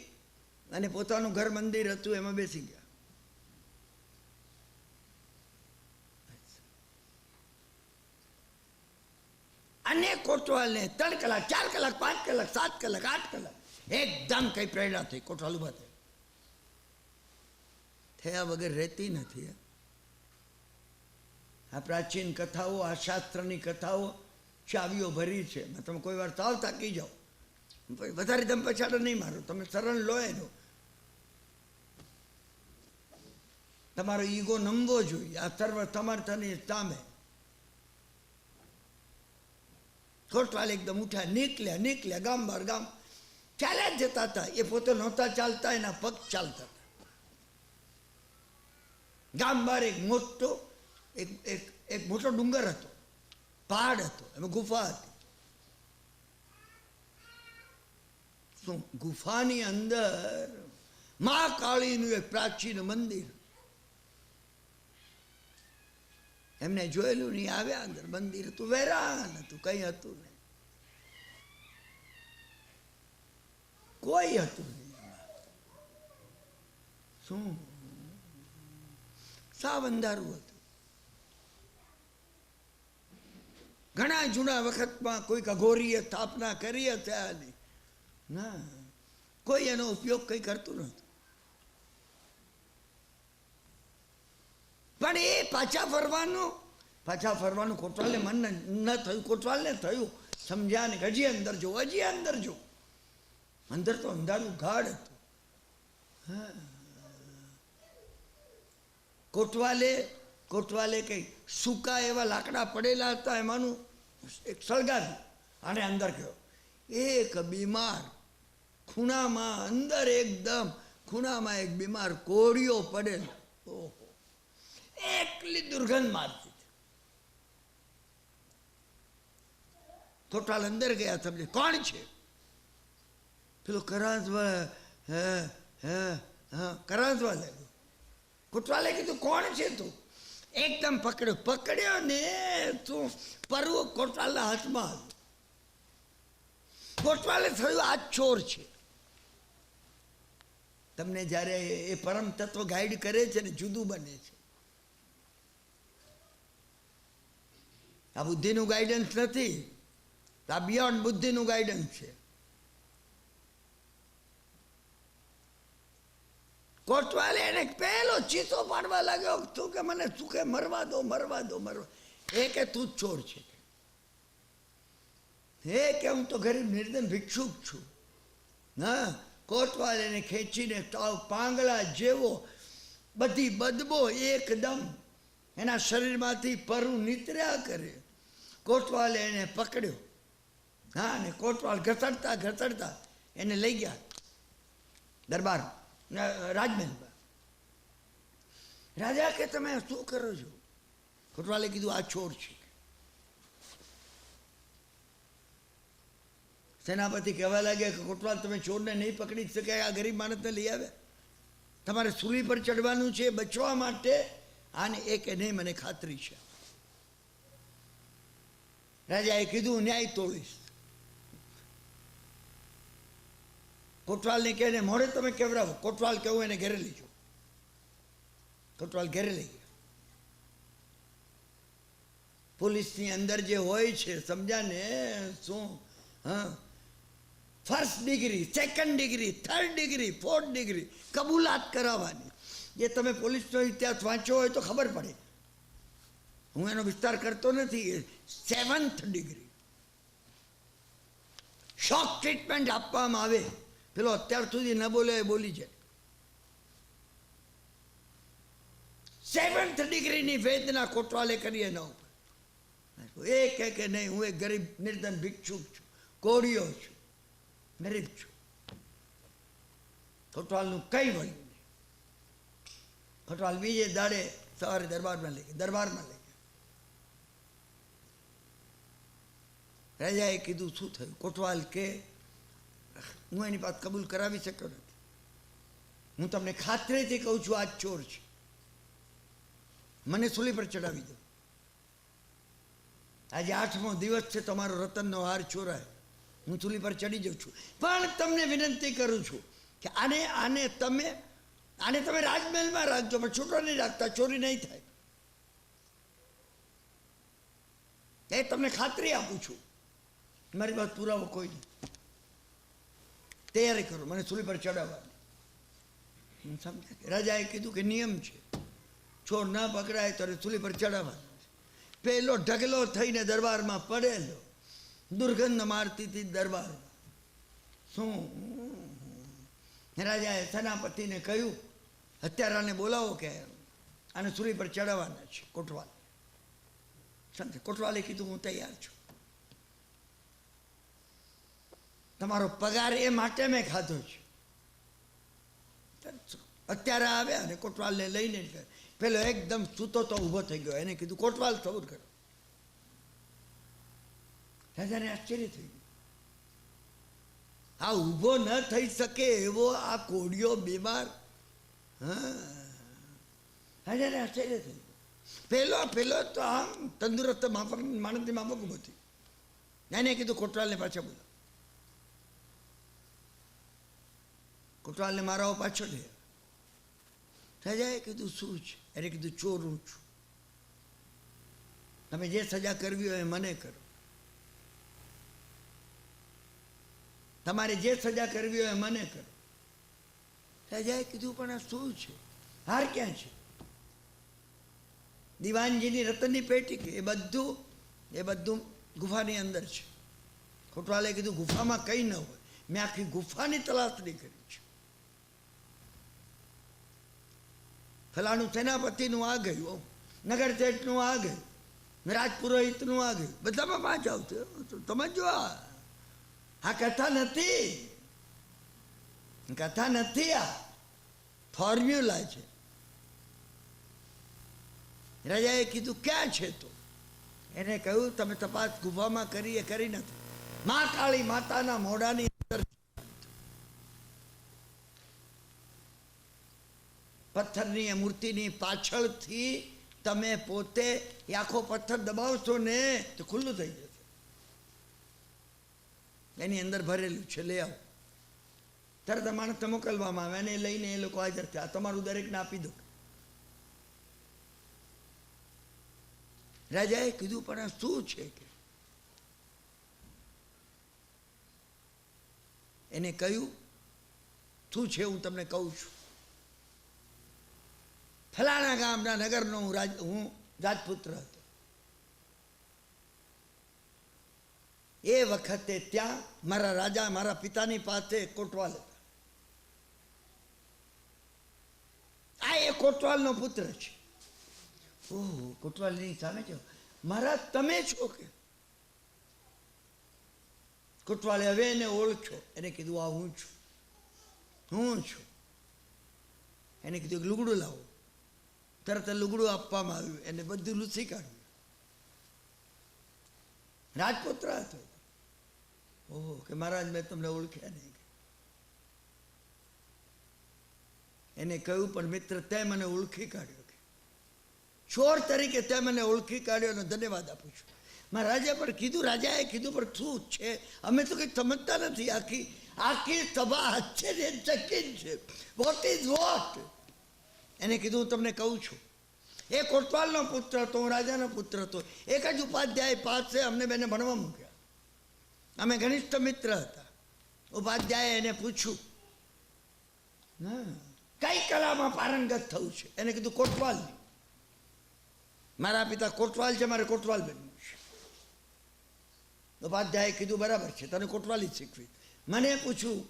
અને પોતાનું ઘર મંદિર હતું એમાં બેસી ગયા. અને કોટવાલને 3 કલાક, 4 કલાક, 5 કલાક, 7 કલાક, 8 કલાક એકદમ કઈ પ્રેરણા થઈ. કોટવાલ ઉભા થયા વગર રહેતી નથી. આ પ્રાચીન કથાઓ, આ શાસ્ત્રની કથાઓ ચાવીઓ ભરી છે. તમે કોઈ વાર સાવ થાકી જાઓ, વધારે દમ પછાડો નહીં મારો, તમે શરણ લો એનો. તમારો ઈગો નમવો જોઈએ આ સર્વ સમર્થની સામે. કોટવાલ એકદમ ઉઠ્યા, નીકળ્યા. ગામ બહાર ગામ ચાલ્યા જ જતા હતા. એ પોતે નહોતા ચાલતા, એના પગ ચાલતા હતા. ગામ બહાર એક મોટો ડુંગર હતો, પહાડ હતો, એમાં ગુફા હતી. શું ગુફાની અંદર મા કાળીનું એક પ્રાચીન મંદિર, એમને જોયેલું નહીં, આવ્યા અંદર, મંદિર હતું વેરાન હતું, કઈ હતું નહીં, કોઈ હતું નહીં. શું સાવ અંધારું હતું. ઘણા જૂના વખતમાં કોઈક અઘોરીએ સ્થાપના કરી હતી, ના કોઈ એનો ઉપયોગ કઈ કરતું નહોતું. પણ એ પાછા ફરવાનું કોટવાલને મન ન થયું. કોટવાલને થયું, સમજ્યા ને હજી અંદર જો, હજી અંદર જો. અંદર તો અંધારું ગાઢ હતું. કોટવાલે કઈ સૂકા એવા લાકડા પડેલા હતા, એમાંનું એક સળગાવ્યું અને અંદર ગયો. એક બીમાર ખૂણામાં, અંદર એકદમ ખૂણામાં એક બીમાર કોળીઓ પડેલો. ઓહો, એકલી દુર્ગંધ મારતી. કોટવાલ અંદર ગયા. સમજે કોણ છે? પેલો કરાંતવા લાગ્યો. કોટવાલે કીધું કોણ છે તું? એકદમ પકડ્યો ને તું પરવો કોટવાલના હાથમાં હતો. કોટવાલે થયું આ ચોર છે. તમને જ્યારે એ પરમ તત્વ ગાઈડ કરે છે ને, જુદું બને છે. આ બુદ્ધિનું ગાઈડન્સ નથી, આ બિયોન્ડ બુદ્ધિનું ગાઈડન્સ છે. કોટવાલે એને પહેલો ચીસો પાડવા લાગ્યો, તું કે મને તું કે મરવા દો. એ કે તું જ ચોર છે. એ કે હું તો ગરીબ નિર્ધન ભિક્ષુક છું. હા, કોટવાલ એને ખેંચીને તાવ પાંગળા જેવો, બધી બદબો એકદમ એના શરીરમાંથી પરુ નીતર્યા કરે. કોટવાલે એને પકડ્યો. હા, ને કોટવાલ ઘસડતા એને લઈ ગયા દરબાર રાજમહેલમાં. રાજા કે તમે શું કરો છો? કોટવાલે કીધું આ ચોર છે. સેનાપતિ કહેવા લાગ્યા કે કોટવાલ તમે ચોરને નહીં પકડી શકે, આ ગરીબ માણસને લઈ આવ્યા, તમારે સૂલી પર ચડવાનું છે બચવા માટે. આને એ કે નહીં, મને ખાતરી છે. રાજાએ કીધું ન્યાય તોડીશ. કોટવાલને કહે ને મોડે તમે કેવડાવો. કોટવાલ કેવું એને ઘેરે લઈ જાઓ. કોટવાલ ઘેરે લઈ ગયા. પોલીસની અંદર જે હોય છે, સમજ્યા ને શું? હા, first degree, second degree, third degree, fourth degree કબૂલાત કરાવવાની. જે તમે પોલીસનો ઇતિહાસ વાંચ્યો હોય તો ખબર પડે. હું એનો વિસ્તાર કરતો નથી. 7th ડિગ્રી શોક ટ્રીટમેન્ટ આપવામાં આવે. પેલો અત્યાર સુધી ન બોલે એ બોલી જાય. 7th ડિગ્રીની વેદના કોટવાલે કરીએ ન ઉપર. એ કહે કે નહીં, હું એક ગરીબ નિર્ધન ભિક્ષુક છું, કોળીઓ છું, ગરીબ છું. કોટવાલનું કઈ વળ્યું નહીં. કોટવાલ બીજે દાડે સવારે દરબારમાં લઈ ગયા. રાજાએ કીધું શું થયું? કોટવાલ કે હું એની વાત કબૂલ કરાવી શક્યો નથી. હું તમને ખાતરીથી કહું છું, આ ચોર છે. મને સૂલી પર ચડાવી દો. આજે 8મો દિવસ છે, તમારો રતનનો હાર ચોરાય. હું સૂલી પર ચડી જાઉં છું. પણ તમને વિનંતી કરું છું કે આને તમે રાજમહેલમાં રાખજો, પણ છૂટો નહીં રાખતા, ચોરી નહીં થાય. એ તમને ખાતરી આપું છું. મારી પાસે પુરાવો કોઈ નહીં. તૈયારી કરો મને સૂલી પર ચડાવવાની. સમજ્યા? રાજાએ કીધું કે નિયમ છે, ચોર ના પકડાય તો સૂલી પર ચડાવવાનો. પેલો ઢગલો થઈને દરબારમાં પડેલો, દુર્ગંધ મારતી હતી દરબારમાં. શું? રાજાએ સેનાપતિને કહ્યું હત્યારાને બોલાવો કે આને સૂલી પર ચડાવવાના છે. કોટવાલ સમજે. કોટવાલે કીધું હું તૈયાર છું. તમારો પગાર એ માટે મેં ખાધો છે. અત્યારે આવ્યા અને કોટવાલને લઈને પેલો એકદમ સૂતો તો ઊભો થઈ ગયો. એને કીધું કોટવાલ સબૂર કરો. રાજાને આશ્ચર્ય થઈ ગયું. આ ઊભો ન થઈ શકે એવો આ કોડિયો બીમાર. હા, હાજર આશ્ચર્ય થઈ ગયું. પેલો તો આમ તંદુરસ્ત માફક માણસની માફક ઊભો થઈ. એને કીધું કોટવાલને પાછા બોલો. કોટવાલને મારાઓ પાછો લે. સજાએ કીધું શું છે? એને કીધું ચોર હું છું. તમે જે સજા કરવી હોય મને કરો. તમારે જે સજા કરવી હોય મને કરો. સજાએ કીધું પણ આ શું છે? હાર ક્યાં છે? દિવાનજીની રતનની પેટી કે એ બધું ગુફાની અંદર છે. કોટવાલે કીધું ગુફામાં કંઈ ન હોય. મેં આખી ગુફાની તલાશણી કરી છે. ફલાણું સેનાપતિનું આ ગયું, નગર શેઠનું આ ગયું, રાજપુરોહિતનું આ ગયું, બધામાં 5 આવશે. તમે જો આ કથા નથી, કથા નથી, આ ફોર્મ્યુલા છે. રાજાએ કીધું ક્યાં છે? તો એને કહ્યું તમે તપાસ ગુફામાં કરી, એ કરી નથી. મા કાળી માતાના મોઢાની અંદર પથ્થરની મૂર્તિની પાછળથી તમે પોતે આખો પથ્થર દબાવશો ને તો ખુલ્લું થઈ જશે. એની અંદર ભરેલું છે, લઈ આવો. તરત માણસને મોકલવામાં આવે, એને લઈને એ લોકો હાજર થયા. તમારું દરેકને આપી દો. રાજાએ કીધું પણ આ શું છે? કે એને કહ્યું શું છે હું તમને કહું છું. ફલાણા ગામના નગરનો હું રાજપુત્ર હતો. એ વખતે ત્યાં મારા રાજા, મારા પિતાની પાસે કોટવાલ હતા. આ એ કોટવાલનો પુત્ર છે. ઓહ, કોટવાલની સામે છો મહારાજ, તમે છો કે? કોટવાલે હવે એને ઓળખ્યો. એને કીધું આ હું છું, હું છું. એને કીધું લુગડું લાવો. તરત લુગડું આપવામાં આવ્યું. એને બધું લૂછી કાઢ્યું. રાજપુત્ર હતો. ઓહો, કે મહારાજ મેં તમને ઓળખ્યા નહીં. એને કહ્યું પણ મિત્ર તે મને ઓળખી કાઢ્યો, કે ચોર તરીકે તે મને ઓળખી કાઢ્યો અને ધન્યવાદ આપું છું. મહારાજે પણ કીધું, રાજાએ કીધું પણ શું છે? અમે તો કંઈ સમજતા નથી. આખી સભા આશ્ચર્યચકિત છે. What is what? એને કીધું હું તમને કહું છું. એ કોટવાલનો પુત્ર હતો, હું રાજાનો પુત્ર હતો. એક જ ઉપાધ્યાય પાસે અમને બેને ભણવા મૂક્યા. અમે ઘનિષ્ઠ મિત્ર હતા. ઉપાધ્યાય એને પૂછ્યું કઈ કલામાં પારંગત થવું છે? એને કીધું કોટવાલની. મારા પિતા કોટવાલ છે, મારે કોટવાલ બનવું છે. ઉપાધ્યાયે કીધું બરાબર છે, તને કોટવાલી શીખવી. મને પૂછ્યું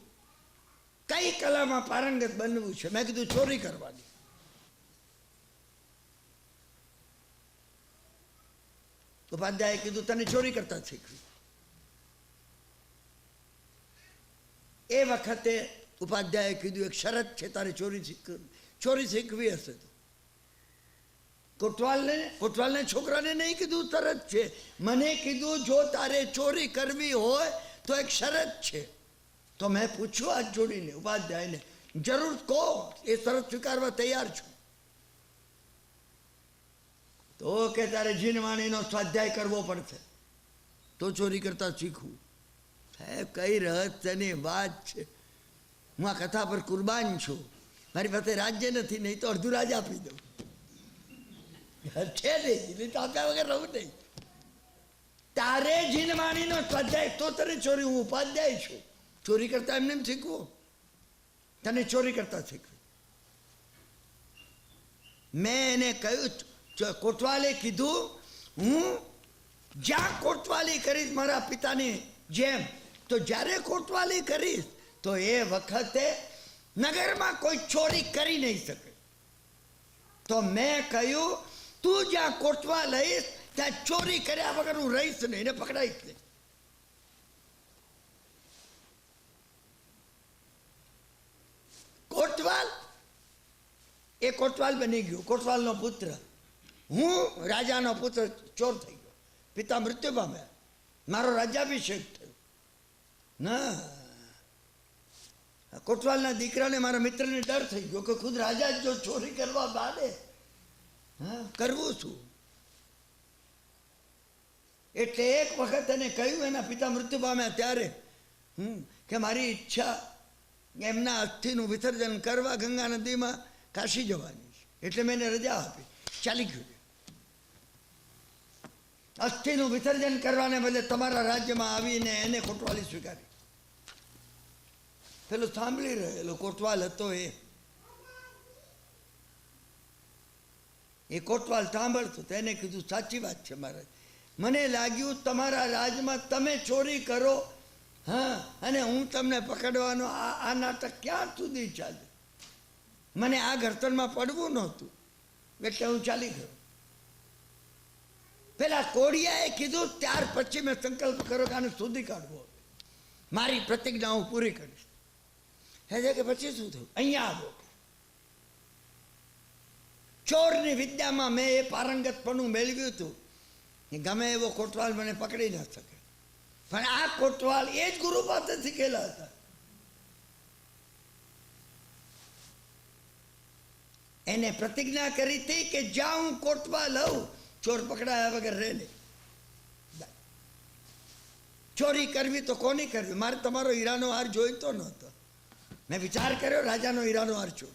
કઈ કલામાં પારંગત બનવું છે? મેં કીધું ચોરી કરવાની. ઉપાધ્યાયે કીધું તને ચોરી કરતા શીખવી. એ વખતે ઉપાધ્યાયે કીધું એક શરત છે, તારે ચોરી શીખવી હશે તો. કોટવાલને છોકરાને નહીં કીધું, તરત છે. મને કીધું જો તારે ચોરી કરવી હોય તો એક શરત છે. તો મેં પૂછ્યું હાથ જોડીને ઉપાધ્યાયને, જરૂર કહો, એ શરત સ્વીકારવા તૈયાર છું. તો કે તારે જીનવાણીનો સ્વાધ્યાય કરવો પડશે તો ચોરી કરતા શીખવું. સાહેબ, કઈ રહસ્યની વાત છે. હું આ કથા પર કુરબાન છું. મારી પાસે રાજ્ય નથી, નહીં તો અડધું રાજ આપી દઉં. છે નહીં તો આપ્યા વગર રહું નહીં. તારે જીનવાણીનો સ્વાધ્યાય તો તને ચોરી. હું ઉપાધ્યાય છું. ચોરી કરતા એમને શીખવું. તને ચોરી કરતા શીખવું. મેં એને કહ્યું, કોટવાલે કીધું હું જ્યાં કોટવાલી કરીશ મારા પિતાની જેમ, તો જ્યારે કોટવાલી કરીશ તો એ વખતે નગરમાં કોઈ ચોરી કરી નહીં શકે. તો મેં કહ્યું તું જ્યાં કોટવા લઈશ ત્યાં ચોરી કર્યા વગર હું રહીશ નહીં, એને પકડાઈશ નહીં. કોટવાલ એ કોટવાલ બની ગયો, કોટવાલનો પુત્ર. હું રાજાનો પુત્ર ચોર થઈ ગયો. પિતા મૃત્યુ પામ્યા, મારો રાજ્યાભિષેક થયો. ના, કોટવાલના દીકરાને મારા મિત્રને ડર થઈ ગયો કે ખુદ રાજા જ જો ચોરી કરવા બાંધે, હા કરવું શું? એટલે એક વખત એને કહ્યું, એના પિતા મૃત્યુ પામ્યા ત્યારે, કે મારી ઈચ્છા એમના અસ્થિનું વિસર્જન કરવા ગંગા નદીમાં કાશી જવાની છે. એટલે મેં એને રજા આપી, ચાલી ગયું. અસ્થિનું વિસર્જન કરવાને બદલે તમારા રાજ્યમાં આવીને એને કોટવાલી સ્વીકારી. પેલો સાંભળી રહેલો કોટવાલ હતો, એ કોટવાલ સાંભળતો તો એને કીધું, સાચી વાત છે મહારાજ, મને લાગ્યું તમારા રાજમાં તમે ચોરી કરો, હા, અને હું તમને પકડવાનો આ નાટક ક્યાં સુધી ચાલે? મને આ ઘર્તનમાં પડવું નહોતું, એટલે હું ચાલી ગયો. પેલા કોડિયાએ કીધું, ત્યાર પછી મેં સંકલ્પ કર્યો કે આને શોધી કાઢવો, મારી પ્રતિજ્ઞા હું પૂરી કરીશ. હે કે પછી શું થયું? અહીંયા આવ્યો. ચોરની વિદ્યામાં મેં એ પારંગતપણું મેળવ્યું હતું, ગમે એવો કોટવાલ મને પકડી ન શકે. પણ આ કોટવાલ એ જ ગુરુ પાસે શીખેલા હતા. એને પ્રતિજ્ઞા કરી હતી કે જ્યાં હું કોટવાલ લઉં, ચોર પકડાયા વગર રહે નહીં. ચોરી કરવી તો કોની કરવી? મારે તમારો હીરાનો હાર જોઈતો નહોતો. મેં વિચાર કર્યો રાજાનો હીરાનો હાર છું.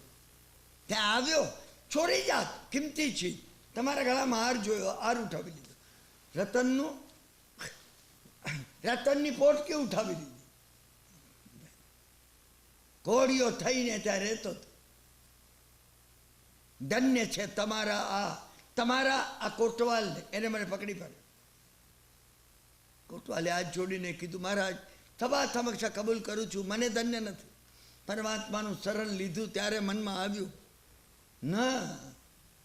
ત્યાં આવ્યો, ચોરી જાત કિંમતી ચીજ, તમારા ગળામાં હાર જોયો, હાર ઉઠાવી લીધો. રતનની પોટકી ઉઠાવી લીધી. ઘોડીઓ થઈને ત્યાં રહેતો હતો. ધન્ય છે તમારા આ કોટવાલને, એને મને પકડી પાડ્યો. કોટવાલે હાથ જોડીને કીધું, મહારાજ સભા સમક્ષ કબૂલ કરું છું, મને ધન્ય નથી. પરમાત્માનું શરણ લીધું ત્યારે મનમાં આવ્યું ના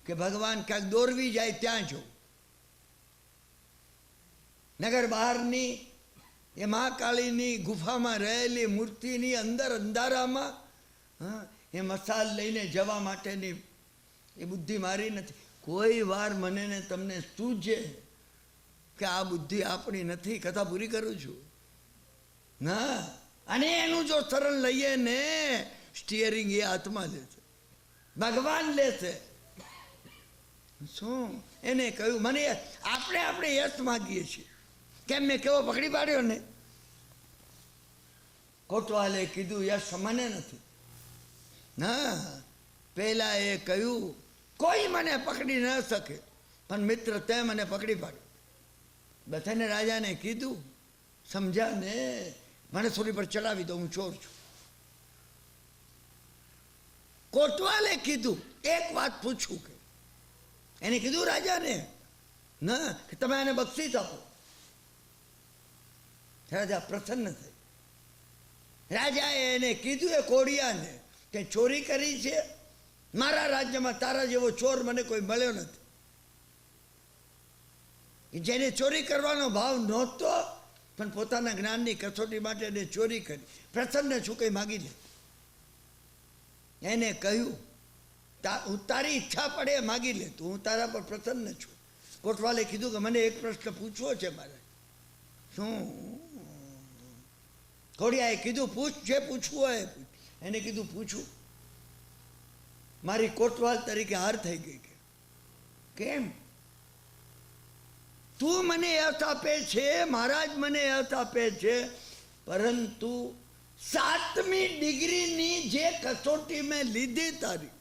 કે ભગવાન ક્યાંક દોરવી જાય ત્યાં જો. નગર બહારની એ મહાકાળીની ગુફામાં રહેલી મૂર્તિની અંદર અંધારામાં એ મસાલ લઈને જવા માટેની એ બુદ્ધિ મારી નથી. કોઈ વાર મને ને તમને સૂજે કે આ બુદ્ધિ આપણી નથી, કથા પૂરી કરું છું ના. અને એનું જો શરણ લઈએ ને, સ્ટીયરિંગ એ હાથમાં લેશે, ભગવાન લેશે. શું એને કહ્યું, મને આપણે યશ માગીએ છીએ, કેમ મેં કેવો પકડી પાડ્યો ને? કોટવાલે કીધું, યશ મને નથી. ના, પેલા એ કહ્યું, કોઈ મને પકડી ન શકે, પણ મિત્ર તે મને પકડી પાડ્યો. બધાને રાજાને કીધું, સમજા ને, મને સોરી પર ચડાવી દો, હું ચોર છું. કોટવાલે કીધું, એક વાત પૂછું કે એને કીધું રાજાને ના કે તમે આને બક્ષિસ આપો. રાજા પ્રસન્ન થઈ. રાજાએ એને કીધું એ કોડિયાને કે ચોરી કરી છે, મારા રાજ્યમાં તારા જેવો ચોર મને કોઈ મળ્યો નથી. જેને ચોરી કરવાનો ભાવ નહોતો, પણ પોતાના જ્ઞાનની કસોટી માટે એને ચોરી કરી. પ્રસન્ન છું, કંઈ માગી લે. એને કહ્યું, હું તારી ઈચ્છા પડે માગી લે, તું હું તારા પર પ્રસન્ન છું. કોટવાલે કીધું કે મને એક પ્રશ્ન પૂછવો છે મારે. શું? કોડિયાએ કીધું, પૂછ, જે પૂછવું હોય પૂછ. એને કીધું, પૂછું. મારી કોટવાલ તરીકે હાર થઈ ગઈ. કેમ? તું મને યશ આપે છે, મહારાજ મને યશ આપે છે, પરંતુ 7મી ડિગ્રીની જે કસોટી મેં લીધી તારી,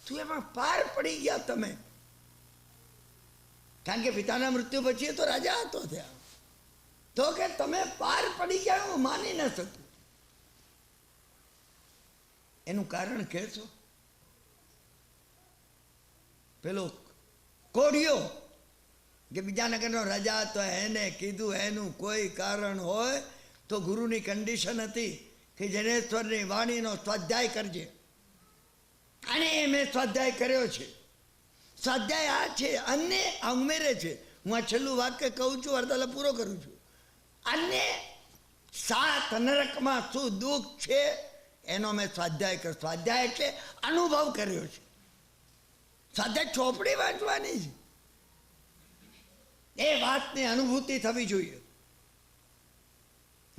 તું એમાં પાર પડી ગયા તમે. કારણ કે પિતાના મૃત્યુ પછી તો રાજા હતો ત્યાં, તો કે તમે પાર પડી ગયા, હું માની ન શકું. એનું કારણ કહેશો? પેલો કોડિયો જે બીજા નગરનો રાજા હતો, એને કીધું એનું કોઈ કારણ હોય તો ગુરુની કન્ડિશન હતી કે જનેશ્વરની વાણીનો સ્વાધ્યાય કરજે. અને મેં સ્વાધ્યાય કર્યો છે. સ્વાધ્યાય આ છે, અને આ ઉમેરે છે. હું આ છેલ્લું વાક્ય કહું છું, અર્ધાલા પૂરો કરું છું. અને 7 નરકમાં શું દુઃખ છે એનો મેં સ્વાધ્યાય કર્યો. સ્વાધ્યાય એટલે અનુભવ કર્યો છે. સ્વાધ્યાય ચોપડી વાંચવાની છે, એ વાતની અનુભૂતિ થવી જોઈએ.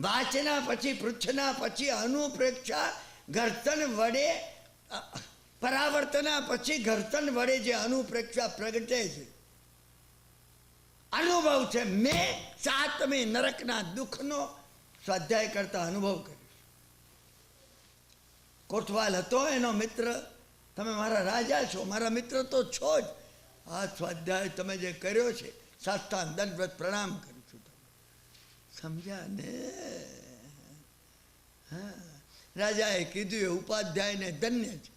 વાચના પછી પૃચ્છના પછી અનુપ્રેક્ષા ઘર્તન વડે પરાવર્તના પછી ઘર્તન વડે જે અનુપ્રેક્ષા પ્રગટે છે, અનુભવ છે. મેં સાતમી નરકના દુઃખનો સ્વાધ્યાય કરતા અનુભવ કર્યો. કોટવાલ હતો એનો મિત્ર. તમે મારા રાજા છો, મારા મિત્ર તો છો જ. આ સ્વાધ્યાય તમે જે કર્યો છે, સાષ્ટાંગ દંડવત પ્રણામ કરું છું. તમે સમજ્યા ને? હા, રાજાએ કીધું એ ઉપાધ્યાયને ધન્ય છે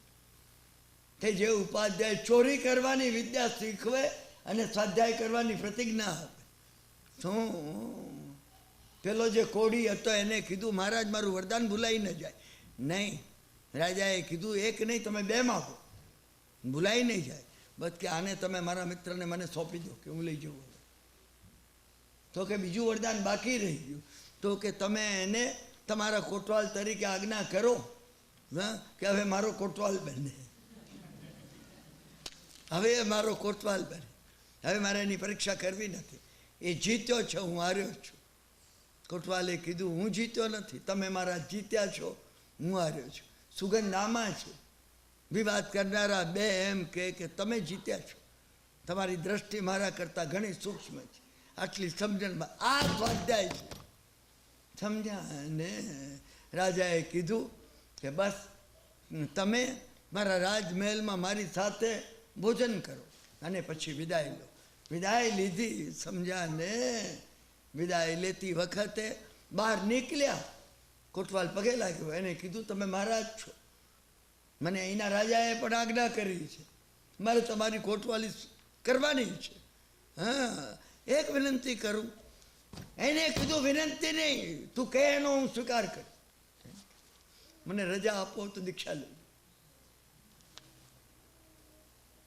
કે જે ઉપાધ્યાય ચોરી કરવાની વિદ્યા શીખવે અને સ્વાધ્યાય કરવાની પ્રતિજ્ઞા આપે. શું પેલો જે કોડી હતો એને કીધું મહારાજ મારું વરદાન ભૂલાઈ ન જાય. નહીં, રાજાએ કીધું એક નહીં તમે બે માગો, ભૂલાઈ નહીં જાય. બસ કે આને તમે મારા મિત્રને મને સોંપી દો કે હું લઈ જઉં. તો કે બીજું વરદાન બાકી રહી ગયું. તો કે તમે એને તમારા કોટવાલ તરીકે આજ્ઞા કરો કે હવે મારો કોટવાલ બને, હવે મારો કોટવાલ બને, હવે મારે એની પરીક્ષા કરવી નથી. એ જીત્યો છે, હું હાર્યો છું. કોટવાલે કીધું હું જીત્યો નથી, તમે મારા જીત્યા છો, હું હાર્યો છું. સુગંધ આમાં છે. વિવાદ કરનારા બે એમ કે તમે જીત્યા છો, તમારી દ્રષ્ટિ મારા કરતાં ઘણી સૂક્ષ્મ છે. આટલી સમજણમાં આ સ્વાધ્યાય છે. સમજ્યા ને? રાજાએ કીધું કે બસ તમે મારા રાજમહેલમાં મારી સાથે ભોજન કરો અને પછી વિદાય લો. વિદાય લીધી. સમજ્યા ને? વિદાય લેતી વખતે બહાર નીકળ્યા. કોટવાલ પગે લાગ્યો. એને કીધું તમે મહારાજ છો, મને અહીંના રાજાએ પણ આજ્ઞા કરી છે, મારે તમારી કોટવાલી કરવાની છે. હા, એક વિનંતી કરું. એને કીધું વિનંતી નહીં, તું કહે એનો હું સ્વીકાર કર. મને રજા આપો તો દીક્ષા લઈ,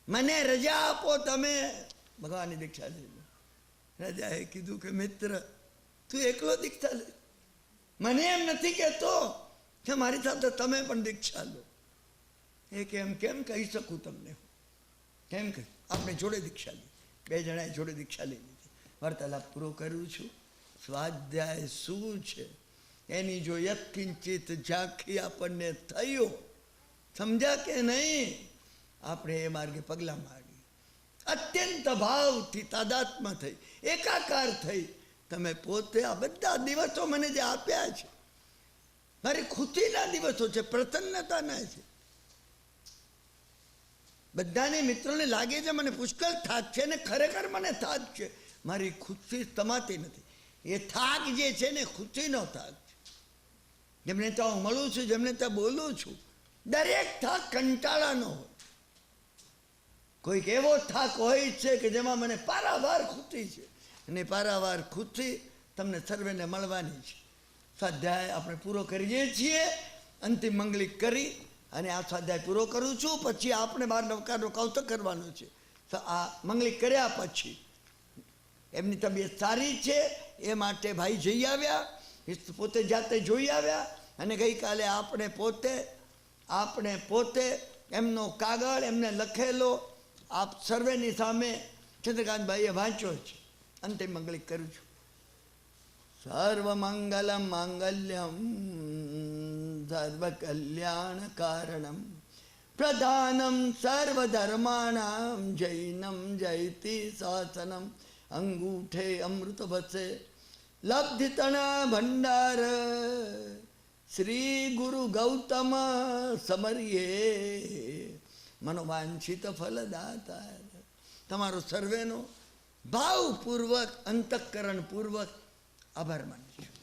મને રજા આપો, તમે ભગવાનની દીક્ષા લઈ લો. રાજાએ કીધું કે મિત્ર તું એકલો દીક્ષા લે, મને એમ નથી કહેતો કે મારી સાથે તમે પણ દીક્ષા લો. એ કેમ કહી શકું તમને? કેમ કહ્યું? આપણે જોડે દીક્ષા લીધી, બે જણાએ જોડે દીક્ષા લઈ લીધી. વાર્તાલાપ પૂરો કરું છું. સ્વાધ્યાય શું છે એની જો યત્કિંચિત ઝાંખી આપણને થયો, સમજ્યા કે નહીં? આપણે એ માર્ગે પગલાં માંડીએ. અત્યંત ભાવથી તાદાત્મ થઈ, એકાકાર થઈ. તમે પોતે આ બધા દિવસો મને જે આપ્યા છે, મારી ખુશીના દિવસો છે, પ્રસન્નતાના છે. બધાને મિત્રોને લાગે છે મને પુષ્કળ થાક છે, ને ખરેખર મને થાક છે. મારી ખુશી સમાતી નથી. એ થાક જે છે ને ખુશીનો થાક છે. જેમને ત્યાં હું મળું છું, જેમને ત્યાં બોલું છું, દરેક થાક કંટાળાનો હોય. કોઈક એવો થાક હોય છે કે જેમાં મને પારાવાર ખુશી છે, અને પારાવાર ખુશી તમને સર્વેને મળવાની છે. સ્વાધ્યાય આપણે પૂરો કરીએ છીએ. અંતિમ મંગલિક કરી અને આ સ્વાધ્યાય પૂરો કરું છું. પછી આપણે 12 નવકારનો કૌતક કરવાનો છે. તો આ મંગલિક કર્યા પછી એમની તબિયત સારી છે એ માટે ભાઈ જઈ આવ્યા, પોતે જાતે જોઈ આવ્યા. અને ગઈકાલે આપણે પોતે એમનો કાગળ એમને લખેલો આપ સર્વેની સામે ચંદ્રકાંતભાઈએ વાંચ્યો છે. અંતિમ મંગલિક કરું છું. સર્વમંગલમ માંગલ્યમ સર્વકલ્યાણ કારણમ પ્રધાનમ સર્વધર્માણામ જૈનમ જયતિ શાસનમ અંગૂઠે અમૃત વસે લબ્ધિતના ભંડાર શ્રી ગુરુ ગૌતમ સમર્યે મનોવાંછિત ફલદાતા. તમારો સર્વેનો ભાવપૂર્વક અંતઃકરણપૂર્વક આભાર માનું છું.